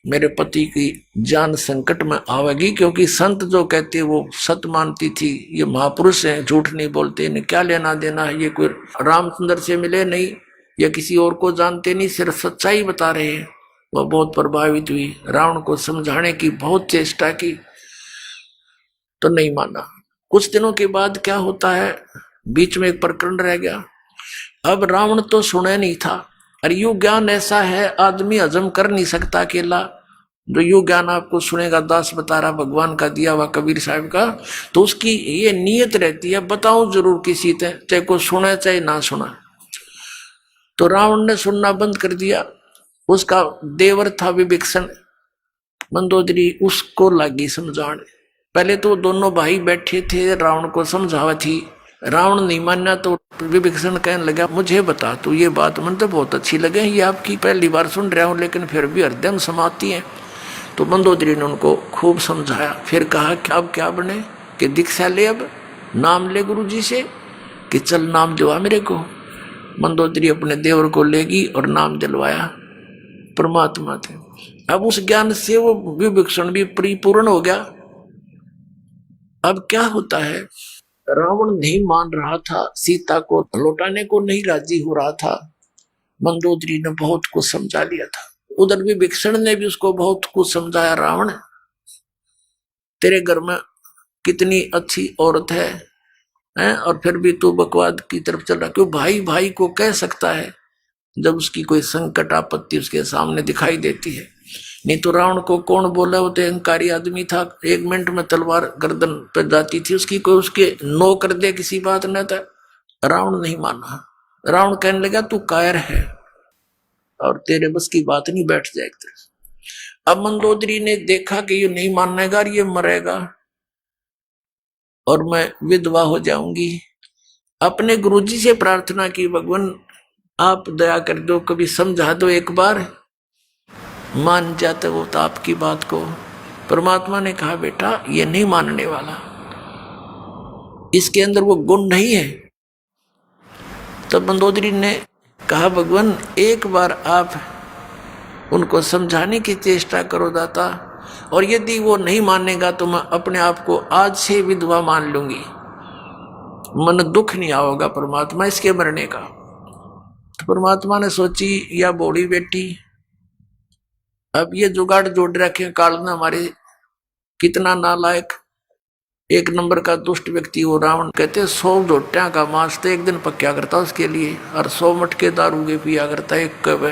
मेरे पति की जान संकट में आवेगी, क्योंकि संत जो कहते वो सत्य मानती थी, ये महापुरुष हैं, झूठ नहीं बोलते, इन्हें क्या लेना देना है, ये कोई रामचंद्र से मिले नहीं या किसी और को जानते नहीं, सिर्फ सच्चाई बता रहे हैं। वह बहुत प्रभावित हुई, रावण को समझाने की बहुत चेष्टा की तो नहीं माना। कुछ दिनों के बाद क्या होता है, बीच में एक प्रकरण रह गया। अब रावण तो सुने नहीं था, और यू ज्ञान ऐसा है आदमी हजम कर नहीं सकता अकेला, जो यू ज्ञान आपको सुनेगा, दास बता रहा भगवान का दिया हुआ कबीर साहब का, तो उसकी ये नीयत रहती है बताऊं जरूर किसी से, चाहे को सुने चाहे ना सुना। तो रावण ने सुनना बंद कर दिया। उसका देवर था विभीषण, मंदोदरी उसको लगी समझाने। पहले तो दोनों भाई बैठे थे, रावण को समझावा थी, रावण नहीं माना तो विभीषण कहने लगा, मुझे बता तू ये बात, मन तो बहुत अच्छी लगे, ये आपकी पहली बार सुन रहा हूं, लेकिन फिर भी हृदय में समाती है। तो मंदोदरी ने उनको खूब समझाया, फिर कहा कि अब क्या बने कि दीक्षा ले, अब नाम ले गुरु जी से, कि चल नाम दिलवा मेरे को। मंदोदरी अपने देवर को लेगी और नाम दिलवाया परमात्मा थे। अब उस ज्ञान से वो विभीषण भी परिपूर्ण हो गया। अब क्या होता है, रावण नहीं मान रहा था, सीता को लौटाने को नहीं राजी हो रहा था। मंदोदरी ने बहुत कुछ समझा लिया था, उधर विभीषण ने भी उसको बहुत कुछ समझाया, रावण तेरे घर में कितनी अच्छी औरत है, और फिर भी तू बकवाद की तरफ चल रहा, क्यों भाई भाई को कह सकता है जब उसकी कोई संकट आपत्ति उसके सामने दिखाई देती है। नहीं तो रावण को कौन बोला, वो तो अहंकारी आदमी था, एक मिनट में तलवार गर्दन पर जाती थी उसकी, कोई उसके नो कर दे किसी बात न था। रावण नहीं माना, रावण कहने लगा तू कायर है और तेरे बस की बात नहीं बैठ जाएगी। अब मंदोदरी ने देखा कि ये नहीं मानेगा, ये मरेगा और मैं विधवा हो जाऊंगी। अपने गुरुजी से प्रार्थना की, भगवान आप दया कर दो, कभी समझा दो, एक बार मान जाते वो तो आपकी बात को। परमात्मा ने कहा बेटा ये नहीं मानने वाला, इसके अंदर वो गुण नहीं है। तब मंदोदरी ने कहा भगवान एक बार आप उनको समझाने की चेष्टा करो दाता, और यदि वो नहीं मानेगा तो मैं अपने आप को आज से विधवा मान लूंगी, मन दुख नहीं आओगा परमात्मा इसके मरने का। तो परमात्मा ने सोची या बूढ़ी बेटी, अब ये जुगाड़ जोड़ रखे काल ने हमारे, कितना नालायक एक नंबर का दुष्ट व्यक्ति वो रावण। कहते 100 झोटियां का मांस तो एक दिन पक्या करता उसके लिए, और 100 मटके दारू के पिया करता एक कब।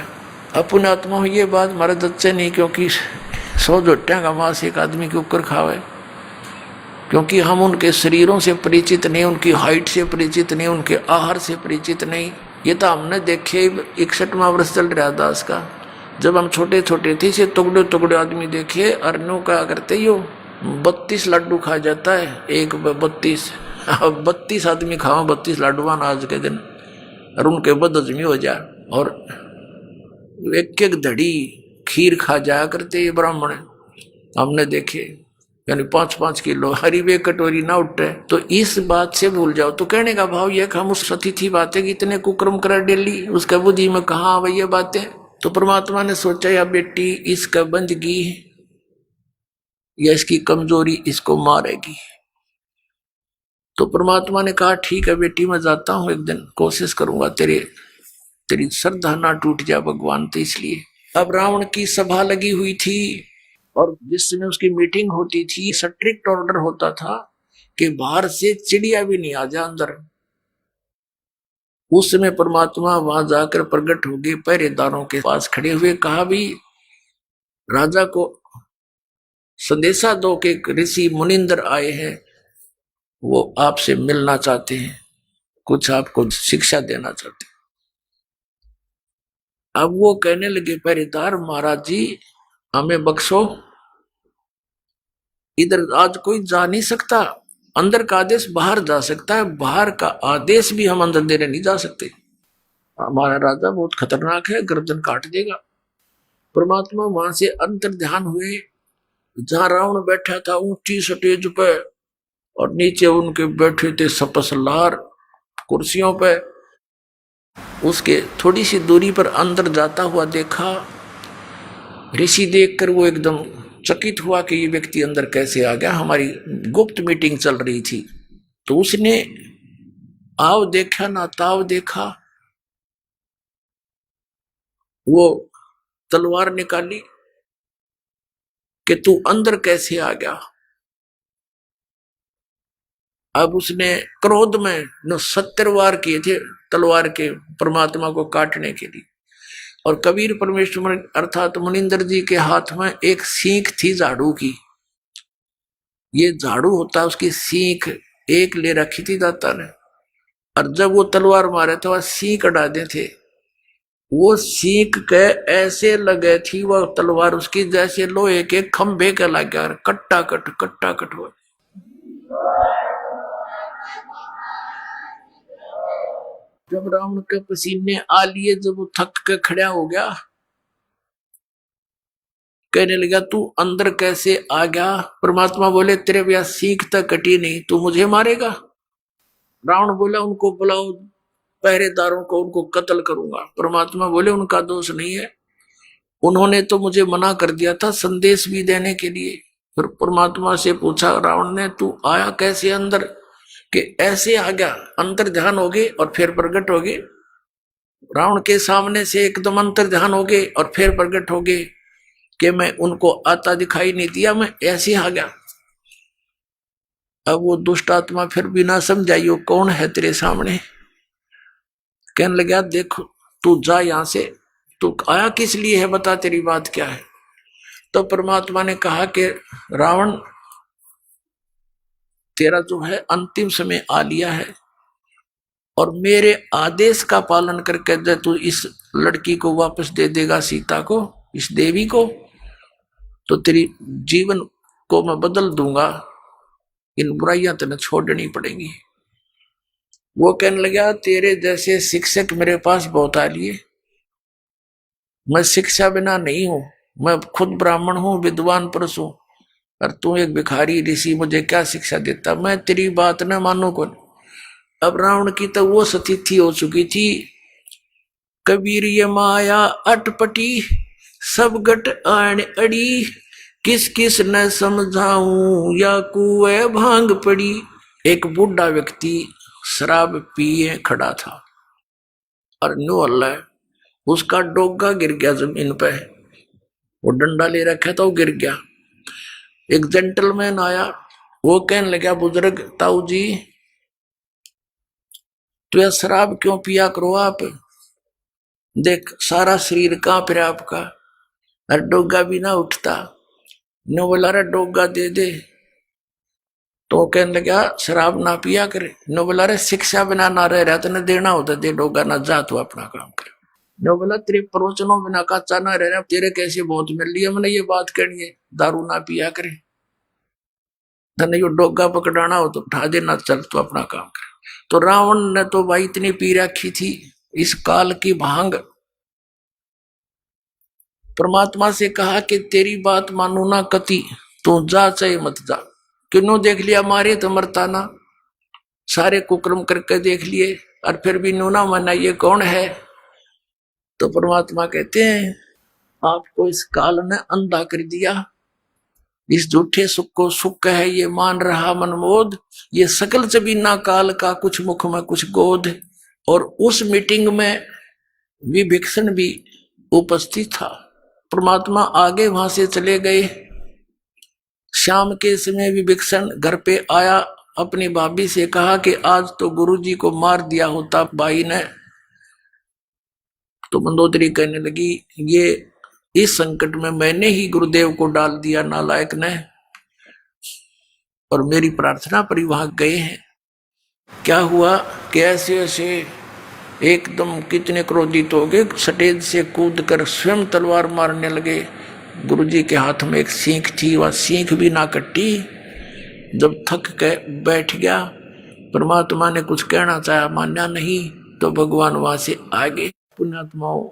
अपने आत्मा में ये बात हमारे दच्चे नहीं, क्योंकि 100 झोटियां का मांस एक आदमी के ऊपर खावे, क्योंकि हम उनके शरीरों से परिचित नहीं, उनकी हाइट से परिचित नहीं, उनके आहार से परिचित नहीं। ये तो हमने देखे 61वां वर्ष चल रहा दास का, जब हम छोटे छोटे थे से टुकड़े टुकड़े आदमी देखे, अरनों का करते यो 32 लड्डू खा जाता है, एक 32 आदमी खाओ 32 लड्डुआन आज के दिन, और उनके बदहजमी हो जाए, और एक एक धड़ी खीर खा जाया करते ये ब्राह्मण हमने देखे, यानी 5-5 किलो हरी वे कटोरी ना उठे। तो इस बात से भूल जाओ। तो कहने का भाव यह हम उस अतिथि बातें कि इतने कुक्रम कर डेली, उसका बुद्धि में कहाँ आ ये बातें। तो परमात्मा ने सोचा या बेटी इसका बंदगी या इसकी कमजोरी इसको मारेगी। तो परमात्मा ने कहा ठीक है बेटी मैं जाता हूं, एक दिन कोशिश करूंगा तेरी श्रद्धा ना टूट जाए भगवान। तो इसलिए अब रावण की सभा लगी हुई थी, और जिस समय उसकी मीटिंग होती थी स्ट्रिक्ट ऑर्डर होता था कि बाहर से चिड़िया भी नहीं आ जाए अंदर। उस समय परमात्मा वहां जाकर प्रकट हो गए, पहरेदारों के पास खड़े हुए, कहा भी राजा को संदेशा दो कि ऋषि मुनिंदर आए हैं, वो आपसे मिलना चाहते हैं। कुछ आपको शिक्षा देना चाहते। अब वो कहने लगे पहरेदार महाराज जी हमें बख्शो, इधर आज कोई जा नहीं सकता, अंदर का आदेश बाहर जा सकता है, बाहर का आदेश भी हम अंदर देने नहीं जा सकते। हमारा राजा बहुत खतरनाक है, गर्दन काट देगा। परमात्मा वहां से अंतर ध्यान हुए, जहां रावण बैठा था ऊंची स्टेज पे और नीचे उनके बैठे थे सपसलार कुर्सियों पे, उसके थोड़ी सी दूरी पर अंदर जाता हुआ देखा। ऋषि देखकर वो एकदम चकित हुआ कि ये व्यक्ति अंदर कैसे आ गया, हमारी गुप्त मीटिंग चल रही थी। तो उसने आव देखा ना ताव देखा, वो तलवार निकाली कि तू अंदर कैसे आ गया। अब उसने क्रोध में न 70 वार किए थे तलवार के परमात्मा को काटने के लिए। और कबीर परमेश्वर अर्थात मुनिंदर जी के हाथ में एक सीख थी झाड़ू की। ये झाड़ू होता, उसकी सीख एक ले रखी थी दाता ने, और जब वो तलवार मारे तो वह सीख अड़ा दे थे। वो सीख के ऐसे लगे थी वह तलवार उसकी, जैसे लोहे के खंभे के लगा, कट्टा कट हुआ। जब रावण के पसीने आ लिए, जब वो थक के खड़ा हो गया, कहने लगा तू अंदर कैसे आ गया। परमात्मा बोले तेरे ब्याह सीख तक कटी नहीं, तू मुझे मारेगा। रावण बोला उनको बुलाओ पहरेदारों को, उनको कत्ल करूंगा। परमात्मा बोले उनका दोष नहीं है, उन्होंने तो मुझे मना कर दिया था संदेश भी देने के लिए। फिर परमात्मा से पूछा रावण ने तू आया कैसे अंदर, कि ऐसे आ गया, अंतर ध्यान हो गए और फिर प्रकट हो गए। रावण के सामने से एकदम अंतर ध्यान हो गए और फिर प्रकट हो गए कि मैं उनको आता दिखाई नहीं दिया, मैं ऐसे आ गया। अब वो दुष्ट आत्मा फिर बिना समझाइयो कौन है तेरे सामने, कहने लगा देखो तू जा यहां से, तू आया किस लिए है, बता तेरी बात क्या है। तो परमात्मा ने कहा कि रावण तेरा जो है अंतिम समय आ लिया है, और मेरे आदेश का पालन करके जब तू इस लड़की को वापस दे देगा, सीता को, इस देवी को, तो तेरी जीवन को मैं बदल दूंगा, इन बुराइयां तेने छोड़नी पड़ेंगी। वो कहने लगा तेरे जैसे शिक्षक मेरे पास बहुत आ लिए, मैं शिक्षा बिना नहीं हूं, मैं खुद ब्राह्मण हूं, विद्वान पुरुष हूं, और तू एक भिखारी ऋषि, मुझे क्या शिक्षा देता, मैं तेरी बात न मानू कौन। अब रावण की तो वो स्थिति हो चुकी थी, कबीर ये माया अटपटी सब गट आण अड़ी, किस किस न समझाऊं या कुएं भांग पड़ी। एक बूढ़ा व्यक्ति शराब पिए खड़ा था और नो अल्लाह उसका डोगा गिर गया जमीन पे, वो डंडा ले रखा था, वो गिर गया। एक जेंटलमैन आया, वो कहने लगा बुजुर्ग ताऊ जी तो यह शराब क्यों पिया करो आप, देख सारा शरीर कांप रहा आपका, और डोगा भी ना उठता। नो बोला रे डोगा दे दे, तो कहने लगा शराब ना पिया करे। नो बोला रे शिक्षा बिना ना रह रहा तो न देना होता, दे डोगा ना जा तू अपना काम करे। नो बोला तेरे प्रवचनों बिना कच्चा ना रह रहा, तेरे कैसे बहुत मिल रही है, मैंने ये बात करनी है, दारू ना पिया करे, धन यो डोगा पकड़ाना हो तो उठा देना, चल तू अपना काम करे। तो रावण ने तो भाई इतनी पी रखी थी इस काल की भांग। परमात्मा से कहा कि तेरी बात मानू ना कति, तू जा चाहे मत जा, क्यों देख लिया मारे तो मरता ना, सारे कुकर्म करके देख लिए और फिर भी नूना माना, ये कौन है। तो परमात्मा कहते हैं आपको इस काल ने अंधा कर दिया, इस झूठे सुख को सुख है ये मान रहा मनमोद, ये सकल चबीना काल का कुछ मुख में कुछ गोद। और उस मीटिंग में विभीषण भी उपस्थित था। परमात्मा आगे वहां से चले गए। शाम के समय विभीषण घर पे आया, अपनी भाभी से कहा कि आज तो गुरुजी को मार दिया होता भाई ने। तो मंदोदरी कहने लगी ये इस संकट में मैंने ही गुरुदेव को डाल दिया नालायक ने, और मेरी प्रार्थना पर ही वहां गए हैं। क्या हुआ कि ऐसे ऐसे एकदम कितने क्रोधित हो गए, स्टेज से कूद कर स्वयं तलवार मारने लगे। गुरुजी के हाथ में एक सींख थी, वह सींख भी ना कटी। जब थक के बैठ गया, परमात्मा ने कुछ कहना चाहा, मान्या नहीं, तो भगवान वहां से आगे। पुण्यात्माओं,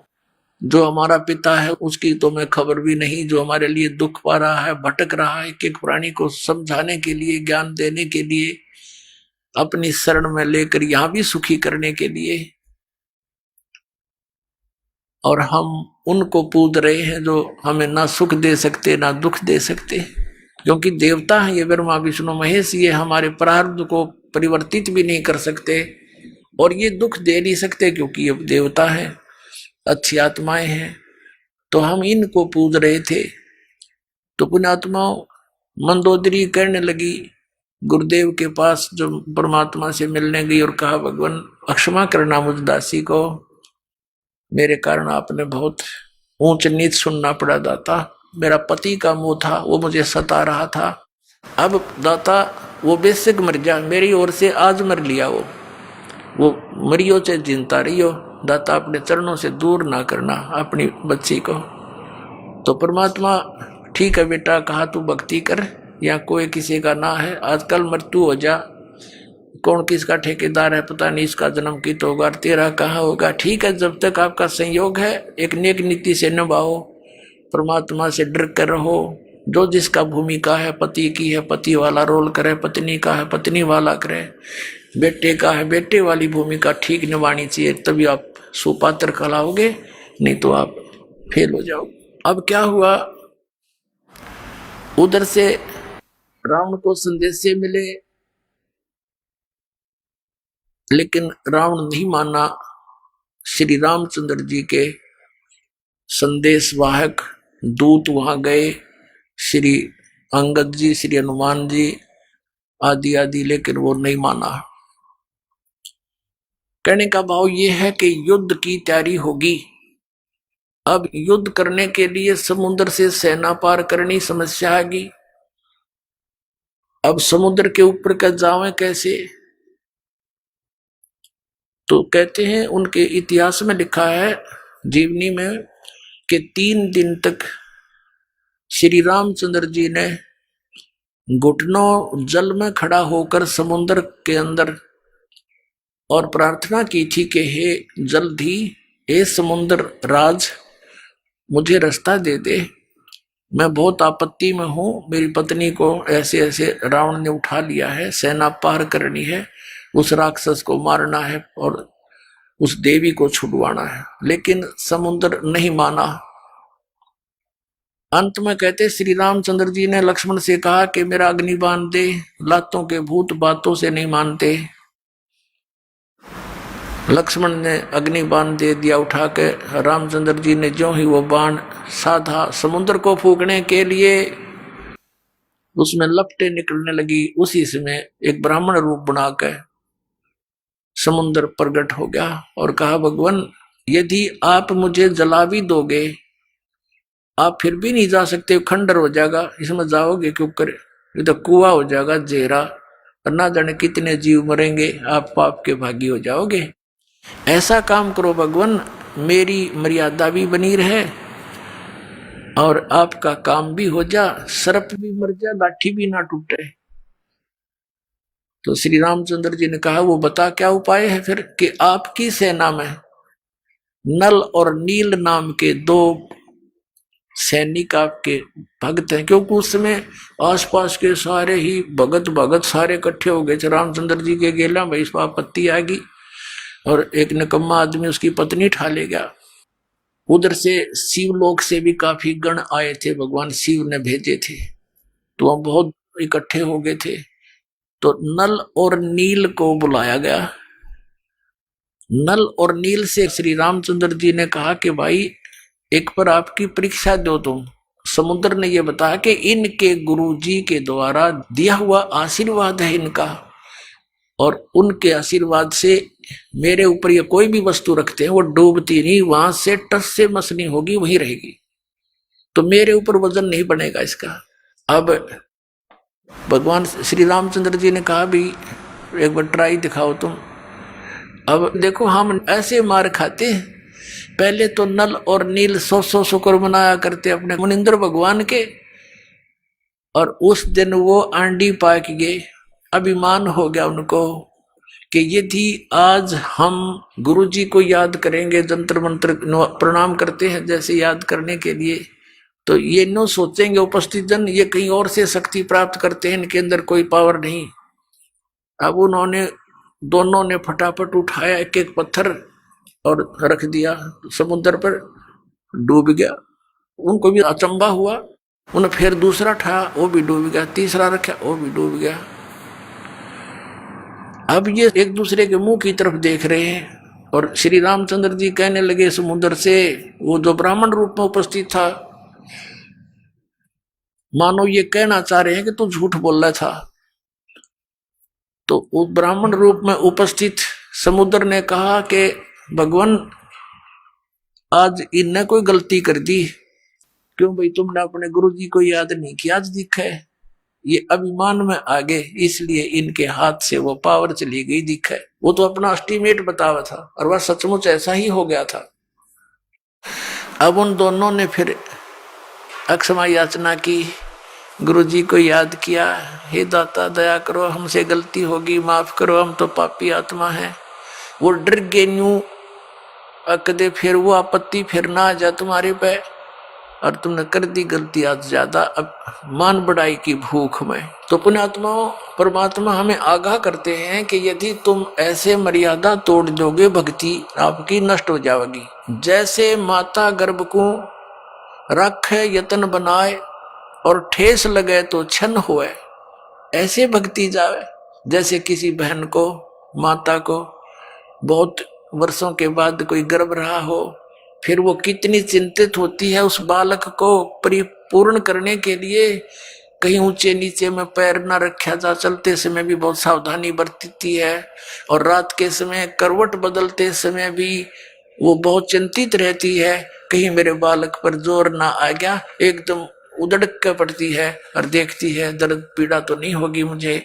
जो हमारा पिता है उसकी तो मैं खबर भी नहीं, जो हमारे लिए दुख पा रहा है, भटक रहा है, एक एक प्राणी को समझाने के लिए, ज्ञान देने के लिए, अपनी शरण में लेकर यहां भी सुखी करने के लिए, और हम उनको पूज रहे हैं जो हमें ना सुख दे सकते ना दुख दे सकते, क्योंकि देवता है ये ब्रह्मा विष्णु महेश, ये हमारे प्रारब्ध को परिवर्तित भी नहीं कर सकते और ये दुख दे नहीं सकते, क्योंकि ये देवता है, अच्छी आत्माएं हैं। तो हम इनको पूज रहे थे। तो पुण्यात्माओं, मंदोदरी कहने लगी गुरुदेव के पास, जो परमात्मा से मिलने गई, और कहा, भगवान क्षमा करना मुझ दासी को, मेरे कारण आपने बहुत ऊंच नीच सुनना पड़ा दाता। मेरा पति का मुंह था, वो मुझे सता रहा था। अब दाता वो बेशक मर जा, मेरी ओर से आज मर लिया, वो मरियो से जिंदा रहियो, दाता अपने चरणों से दूर ना करना अपनी बच्ची को। तो परमात्मा, ठीक है बेटा, कहा तू भक्ति कर, या कोई किसी का ना है, आजकल मृत्यु हो जा, कौन किसका ठेकेदार है पता नहीं, इसका जन्म की तो होगा, तेरा कहाँ होगा। ठीक है, जब तक आपका संयोग है एक नेक नीति से निभाओ, परमात्मा से डर कर रहो। जो जिसका भूमिका है, पति की है पति वाला रोल करे, पत्नी का है पत्नी वाला करे, बेटे का है बेटे वाली भूमिका ठीक निभानी चाहिए, तभी आप सुपात्र कहलाओगे, नहीं तो आप फेल हो जाओ। अब क्या हुआ, उधर से रावण को संदेश मिले, लेकिन रावण नहीं माना। श्री रामचंद्र जी के संदेश वाहक दूत वहां गए, श्री अंगद जी, श्री हनुमान जी आदि आदि, लेकिन वो नहीं माना। कहने का भाव ये है कि युद्ध की तैयारी होगी। अब युद्ध करने के लिए समुद्र से सेना पार करनी समस्या आएगी। अब समुद्र के ऊपर का जावे कैसे, तो कहते हैं उनके इतिहास में लिखा है जीवनी में कि 3 दिन तक श्री रामचंद्र जी ने घुटनों जल में खड़ा होकर समुद्र के अंदर और प्रार्थना की थी कि हे जल्दी, हे समुद्र राज, मुझे रास्ता दे दे, मैं बहुत आपत्ति में हूं, मेरी पत्नी को ऐसे ऐसे रावण ने उठा लिया है, सेना पार करनी है, उस राक्षस को मारना है और उस देवी को छुड़वाना है। लेकिन समुद्र नहीं माना। अंत में कहते श्री रामचंद्र जी ने लक्ष्मण से कहा कि मेरा अग्निबाण दे, लातों के भूत बातों से नहीं मानते। लक्ष्मण ने अग्निबाण दे दिया उठा के। रामचंद्र जी ने जो ही वो बाण साधा समुद्र को फूकने के लिए, उसमें लपटें निकलने लगी। उसी समय एक ब्राह्मण रूप बना के समुद्र प्रकट हो गया और कहा, भगवान यदि आप मुझे जला भी दोगे, आप फिर भी नहीं जा सकते, खंडर हो जाएगा, इसमें जाओगे क्यों करे, ये तो कुआं हो जाएगा जेरा, ना जाने कितने जीव मरेंगे, आप पाप के भागी हो जाओगे। ऐसा काम करो भगवान, मेरी मर्यादा भी बनी रहे और आपका काम भी हो जा, सर्प भी मर जा, लाठी भी ना टूटे। तो श्री रामचंद्र जी ने कहा, वो बता क्या उपाय है फिर, कि आपकी सेना में नल और नील नाम के 2 सैनिक आपके भक्त हैं, क्योंकि उस समय आसपास के सारे ही भगत सारे इकट्ठे हो गए थे रामचंद्र जी के गेला में। इस आपत्ति आ गई और एक निकम्मा आदमी उसकी पत्नी ठा ले गया। उधर से शिवलोक से भी काफी गण आए थे, भगवान शिव ने भेजे थे, तो वह बहुत इकट्ठे हो गए थे। तो नल और नील को बुलाया गया। नल और नील से श्री रामचंद्र जी ने कहा कि भाई एक पर आपकी परीक्षा दो तुम। समुद्र ने यह बताया कि इनके गुरुजी के द्वारा दिया हुआ आशीर्वाद है इनका, और उनके आशीर्वाद से मेरे ऊपर ये कोई भी वस्तु रखते हैं वो डूबती नहीं, वहां से टस से मस नहीं होगी, वही रहेगी, तो मेरे ऊपर वजन नहीं बनेगा इसका। अब भगवान श्री रामचंद्र जी ने कहा, भी एक बार ट्राई दिखाओ तुम। अब देखो हम ऐसे मार खाते हैं, पहले तो नल और नील 100 शुक्र मनाया करते अपने मुनिंद्र भगवान के, और उस दिन वो आंडी पाक गए। अभिमान हो गया उनको कि यदि आज हम गुरु जी को याद करेंगे, जंतर मंत्र प्रणाम करते हैं जैसे याद करने के लिए, तो ये नो सोचेंगे उपस्थित जन ये कहीं और से शक्ति प्राप्त करते हैं, इनके अंदर कोई पावर नहीं। अब उन्होंने दोनों ने फटाफट उठाया एक एक पत्थर और रख दिया समुद्र पर, डूब गया। उनको भी अचंबा हुआ, उन्हें फिर दूसरा उठाया वो भी डूब गया, तीसरा रखा वो भी डूब गया। अब ये एक दूसरे के मुंह की तरफ देख रहे हैं और श्री रामचंद्र जी कहने लगे समुद्र से, वो जो ब्राह्मण रूप में उपस्थित था, मानो ये कहना चाह रहे हैं कि तू झूठ बोल रहा था। तो उस ब्राह्मण रूप में उपस्थित समुद्र ने कहा कि भगवान आज इनने कोई गलती कर दी, क्यों भाई तुमने अपने गुरु जी को याद नहीं किया, आज दिखा है ये अभिमान में आ गए, इसलिए इनके हाथ से वो पावर चली गई दिखा है। वो तो अपना एस्टीमेट बतावा था और वह सचमुच ऐसा ही हो गया था। अब उन दोनों ने फिर अक्षमा याचना की, गुरु जी को याद किया, हे दाता दया करो, हमसे गलती होगी, माफ करो, हम तो पापी आत्मा है। वो डर गए न्यू अकदे फिर वो आपत्ति फिर ना आ जा तुम्हारे पे, और तुमने कर दी गलती आज ज्यादा, अब मान बढ़ाई की भूख में। तो पुण्यात्माओं परमात्मा हमें आगाह करते हैं कि यदि तुम ऐसे मर्यादा तोड़ दोगे भक्ति आपकी नष्ट हो जाएगी। जैसे माता गर्भ को रखे यतन बनाए और ठेस लगे तो छन होए, ऐसे भक्ति जावे। जैसे किसी बहन को माता को बहुत वर्षों के बाद कोई गर्भ रहा हो, फिर वो कितनी चिंतित होती है उस बालक को परिपूर्ण करने के लिए, कहीं ऊंचे नीचे में पैर न रखा जा, चलते समय भी बहुत सावधानी बरतती है, और रात के समय करवट बदलते समय भी वो बहुत चिंतित रहती है, कहीं मेरे बालक पर जोर ना आ गया, एकदम उदड़क के पड़ती है और देखती है दर्द पीड़ा तो नहीं होगी मुझे।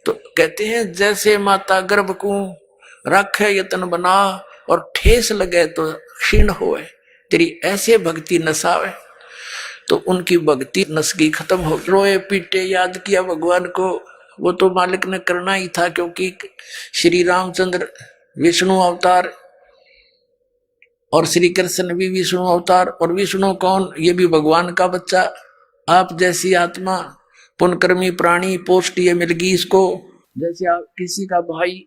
तो कहते हैं जैसे माता गर्भ को रखे यतन बना और ठेस लगे तो क्षीण होए, तेरी ऐसे भक्ति नसावे। तो उनकी भक्ति नसगी खत्म हो, रोए पीटे याद किया भगवान को, वो तो मालिक ने करना ही था, क्योंकि श्री रामचंद्र विष्णु अवतार और श्री कृष्ण भी विष्णु अवतार, और विष्णु कौन, ये भी भगवान का बच्चा। आप जैसी आत्मा पुण्यकर्मी प्राणी पोस्ट ये मिल गई इसको। जैसे आप किसी का भाई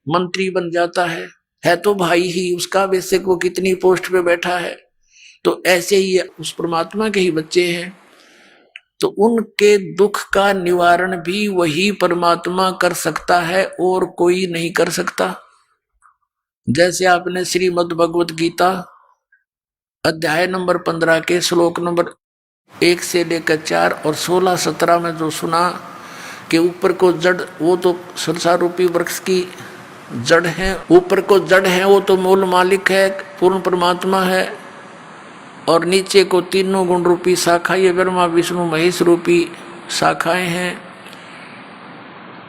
मंत्री बन जाता है तो भाई ही उसका, वैसे को कितनी पोस्ट पे बैठा है, तो ऐसे ही उस परमात्मा के ही बच्चे हैं। तो उनके दुख का निवारण भी वही परमात्मा कर सकता है और कोई नहीं कर सकता। जैसे आपने श्रीमद् भगवत गीता अध्याय नंबर 15 के श्लोक नंबर 1 से लेकर 4 और 16-17 में जो सुना कि ऊपर को जड़ वो तो संसार रूपी वृक्ष की जड़ है, ऊपर को जड़ है वो तो मूल मालिक है, पूर्ण परमात्मा है, और नीचे को तीनों गुण रूपी शाखा ये ब्रह्मा विष्णु महेश रूपी शाखाएं हैं,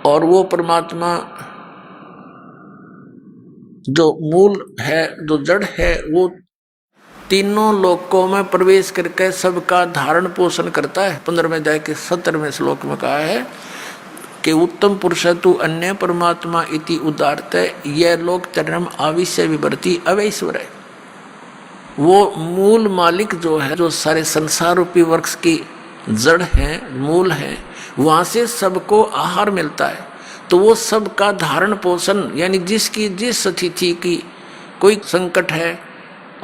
और वो परमात्मा जो मूल है जो जड़ है वो तीनों लोकों में प्रवेश करके सबका धारण पोषण करता है। 15वें अध्याय के 17वें श्लोक में कहा है कि उत्तम पुरुष तु अन्य परमात्मा इति उदारते यह लोक तरम आविश्य विवर्ती अवैश्वर है। वो मूल मालिक जो है, जो सारे संसार रूपी वृक्ष की जड़ है, मूल है, वहां से सबको आहार मिलता है। तो वो सबका धारण पोषण, यानी जिसकी जिस स्थिति की कोई संकट है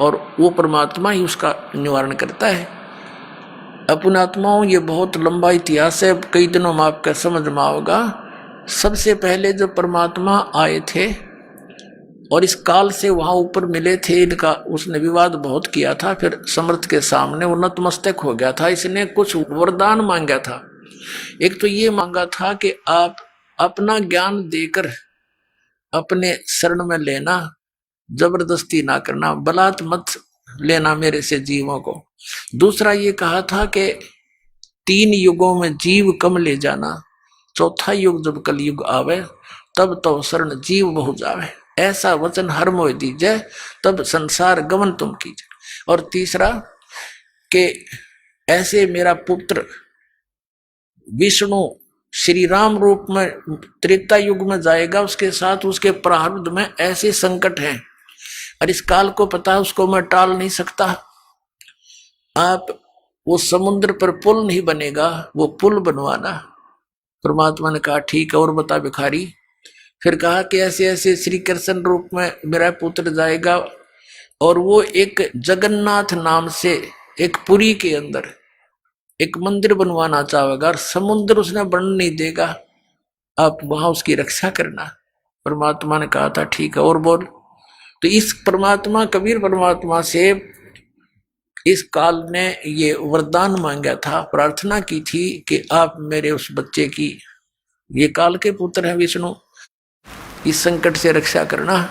और वो परमात्मा ही उसका निवारण करता है। अपन आत्माओं ये बहुत लंबा इतिहास है, कई दिनों में आपका समझ में आओगा। सबसे पहले जो परमात्मा आए थे और इस काल से वहां ऊपर मिले थे, इनका उसने विवाद बहुत किया था, फिर समर्थ के सामने वो नतमस्तक हो गया था। इसने कुछ वरदान मांगा था। एक तो ये मांगा था कि आप अपना ज्ञान देकर अपने शरण में लेना, जबरदस्ती ना करना, बलात् मत लेना मेरे से जीवों को। दूसरा ये कहा था कि 3 युगों में जीव कम ले जाना, चौथा युग जब कलयुग आवे तब तो शरण जीव बहु जावे। ऐसा वचन हर मोह दीजै, तब संसार गमन तुम कीजिए। और तीसरा कि ऐसे मेरा पुत्र विष्णु श्री राम रूप में त्रेता युग में जाएगा, उसके साथ उसके प्रारब्ध में ऐसे संकट हैं और इस काल को पता है, उसको मैं टाल नहीं सकता। आप वो समुद्र पर पुल नहीं बनेगा, वो पुल बनवाना। परमात्मा ने कहा ठीक है, और बता भिखारी। फिर कहा कि ऐसे ऐसे श्री कृष्ण रूप में मेरा पुत्र जाएगा और वो एक जगन्नाथ नाम से एक पुरी के अंदर एक मंदिर बनवाना चाहेगा और समुद्र उसने बन नहीं देगा, आप वहां उसकी रक्षा करना। परमात्मा ने कहा था ठीक है, और बोल। तो इस परमात्मा कबीर परमात्मा से इस काल ने ये वरदान मांगा था, प्रार्थना की थी कि आप मेरे उस बच्चे की, ये काल के पुत्र हैं विष्णु, इस संकट से रक्षा करना।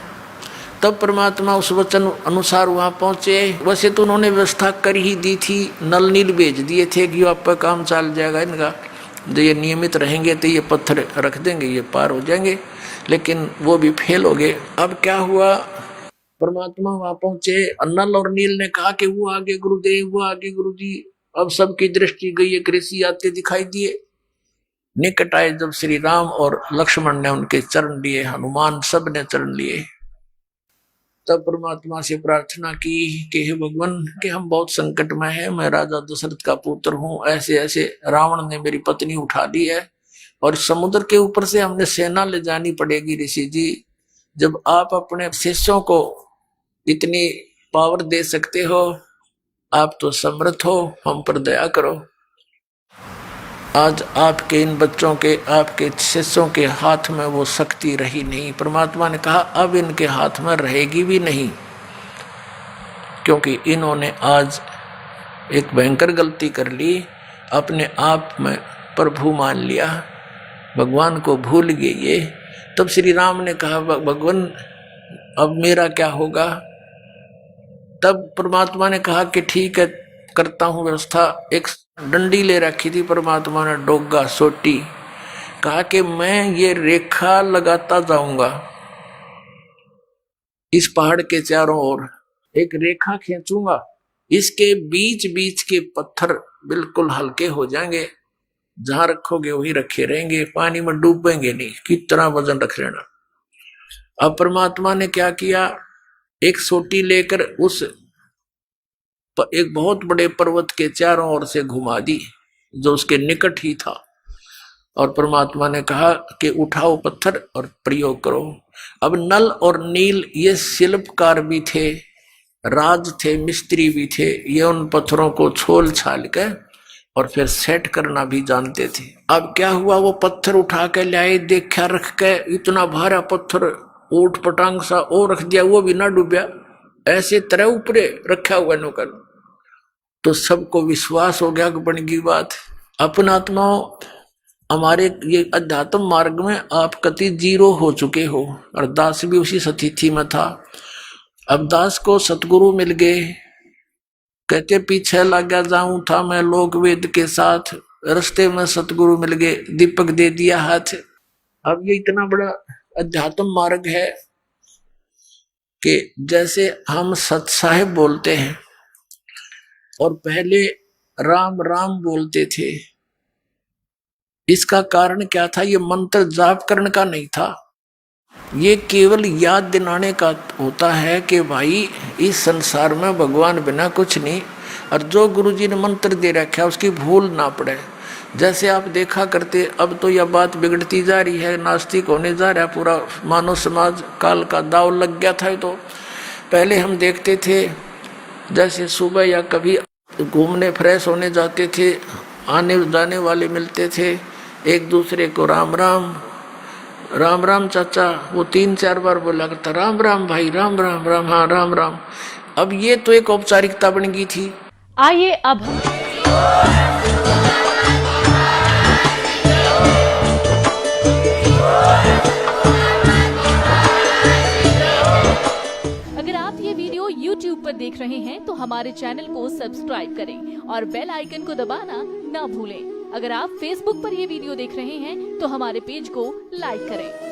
तब परमात्मा उस वचन अनुसार वहां पहुंचे। वैसे तो उन्होंने व्यवस्था कर ही दी थी, नल नील भेज दिए थे कि आप पर काम चल जाएगा इनका, जो ये नियमित रहेंगे तो ये पत्थर रख देंगे, ये पार हो जाएंगे, लेकिन वो भी फेल हो गए। अब क्या हुआ, परमात्मा वहां पहुंचे, नल और नील ने कहा कि वो आगे गुरुदेव, वो आगे गुरुजी। अब सबकी दृष्टि गई, एक ऋषि आते दिखाई दिए। निकट आए जब श्री राम और लक्ष्मण ने उनके चरण लिए, हनुमान सब ने चरण लिए, तब परमात्मा से प्रार्थना की कि हे भगवान, कि हम बहुत संकट में हैं, मैं राजा दशरथ का पुत्र हूं, ऐसे ऐसे रावण ने मेरी पत्नी उठा ली है और समुद्र के ऊपर से हमने सेना ले जानी पड़ेगी। ऋषि जी, जब आप अपने शिष्यों को इतनी पावर दे सकते हो, आप तो समर्थ हो, हम पर दया करो। आज आपके इन बच्चों के, आपके शिष्यों के हाथ में वो शक्ति रही नहीं। परमात्मा ने कहा अब इनके हाथ में रहेगी भी नहीं, क्योंकि इन्होंने आज एक भयंकर गलती कर ली, अपने आप में प्रभु मान लिया, भगवान को भूल गए ये। तब श्री राम ने कहा भगवान अब मेरा क्या होगा। तब परमात्मा ने कहा कि ठीक है, करता हूं व्यवस्था। एक डंडी ले रखी थी परमात्मा ने, डोगा सोटी, कहा कि मैं ये रेखा लगाता जाऊंगा इस पहाड़ के चारों ओर, एक रेखा खींचूंगा, इसके बीच बीच के पत्थर बिल्कुल हल्के हो जाएंगे, जहां रखोगे वही रखे रहेंगे, पानी में डूबेंगे नहीं, कितना वजन रख लेना। अब परमात्मा ने क्या किया, एक सोटी लेकर उस एक बहुत बड़े पर्वत के चारों ओर से घुमा दी, जो उसके निकट ही था, और परमात्मा ने कहा कि उठाओ पत्थर और प्रयोग करो। अब नल और नील ये शिल्पकार भी थे, राज थे, मिस्त्री भी थे, ये उन पत्थरों को छोल छाल के और फिर सेट करना भी जानते थे। अब क्या हुआ, वो पत्थर उठा के लाए, देखा रख के, इतना भारा पत्थर ऊट पटांग सा और रख दिया, वो भी ना डूबया, ऐसे तरह ऊपरे रखा हुआ नौकर। तो सबको विश्वास हो गया कि बन गई बात। अपन आत्माओं, हमारे ये अध्यात्म मार्ग में आप कति जीरो हो चुके हो, और दास भी उसी स्थिति में था। अब दास को सतगुरु मिल गए, कहते पीछे लगा जाऊं था मैं लोक वेद के साथ, रास्ते में सतगुरु मिल गए, दीपक दे दिया हाथ। अब ये इतना बड़ा अध्यात्म मार्ग है कि जैसे हम सत साहिब बोलते हैं और पहले राम राम बोलते थे, इसका कारण क्या था, ये मंत्र जाप करने का नहीं था, ये केवल याद दिलाने का होता है कि भाई इस संसार में भगवान बिना कुछ नहीं, और जो गुरुजी ने मंत्र दे रखा है उसकी भूल ना पड़े। जैसे आप देखा करते, अब तो यह बात बिगड़ती जा रही है, नास्तिक होने जा रहा है पूरा मानव समाज, काल का दाव लग गया था। तो पहले हम देखते थे, जैसे सुबह या कभी घूमने फ्रेश होने जाते थे, आने जाने वाले मिलते थे, एक दूसरे को राम राम, राम राम चाचा, वो 3-4 बार बोला करता, राम राम भाई, राम राम, राम हाँ राम राम। अब ये तो एक औपचारिकता बन गई थी। आइए अब हम YouTube पर देख रहे हैं तो हमारे चैनल को सब्सक्राइब करें और बेल आइकन को दबाना ना भूलें। अगर आप Facebook पर ये वीडियो देख रहे हैं तो हमारे पेज को लाइक करें।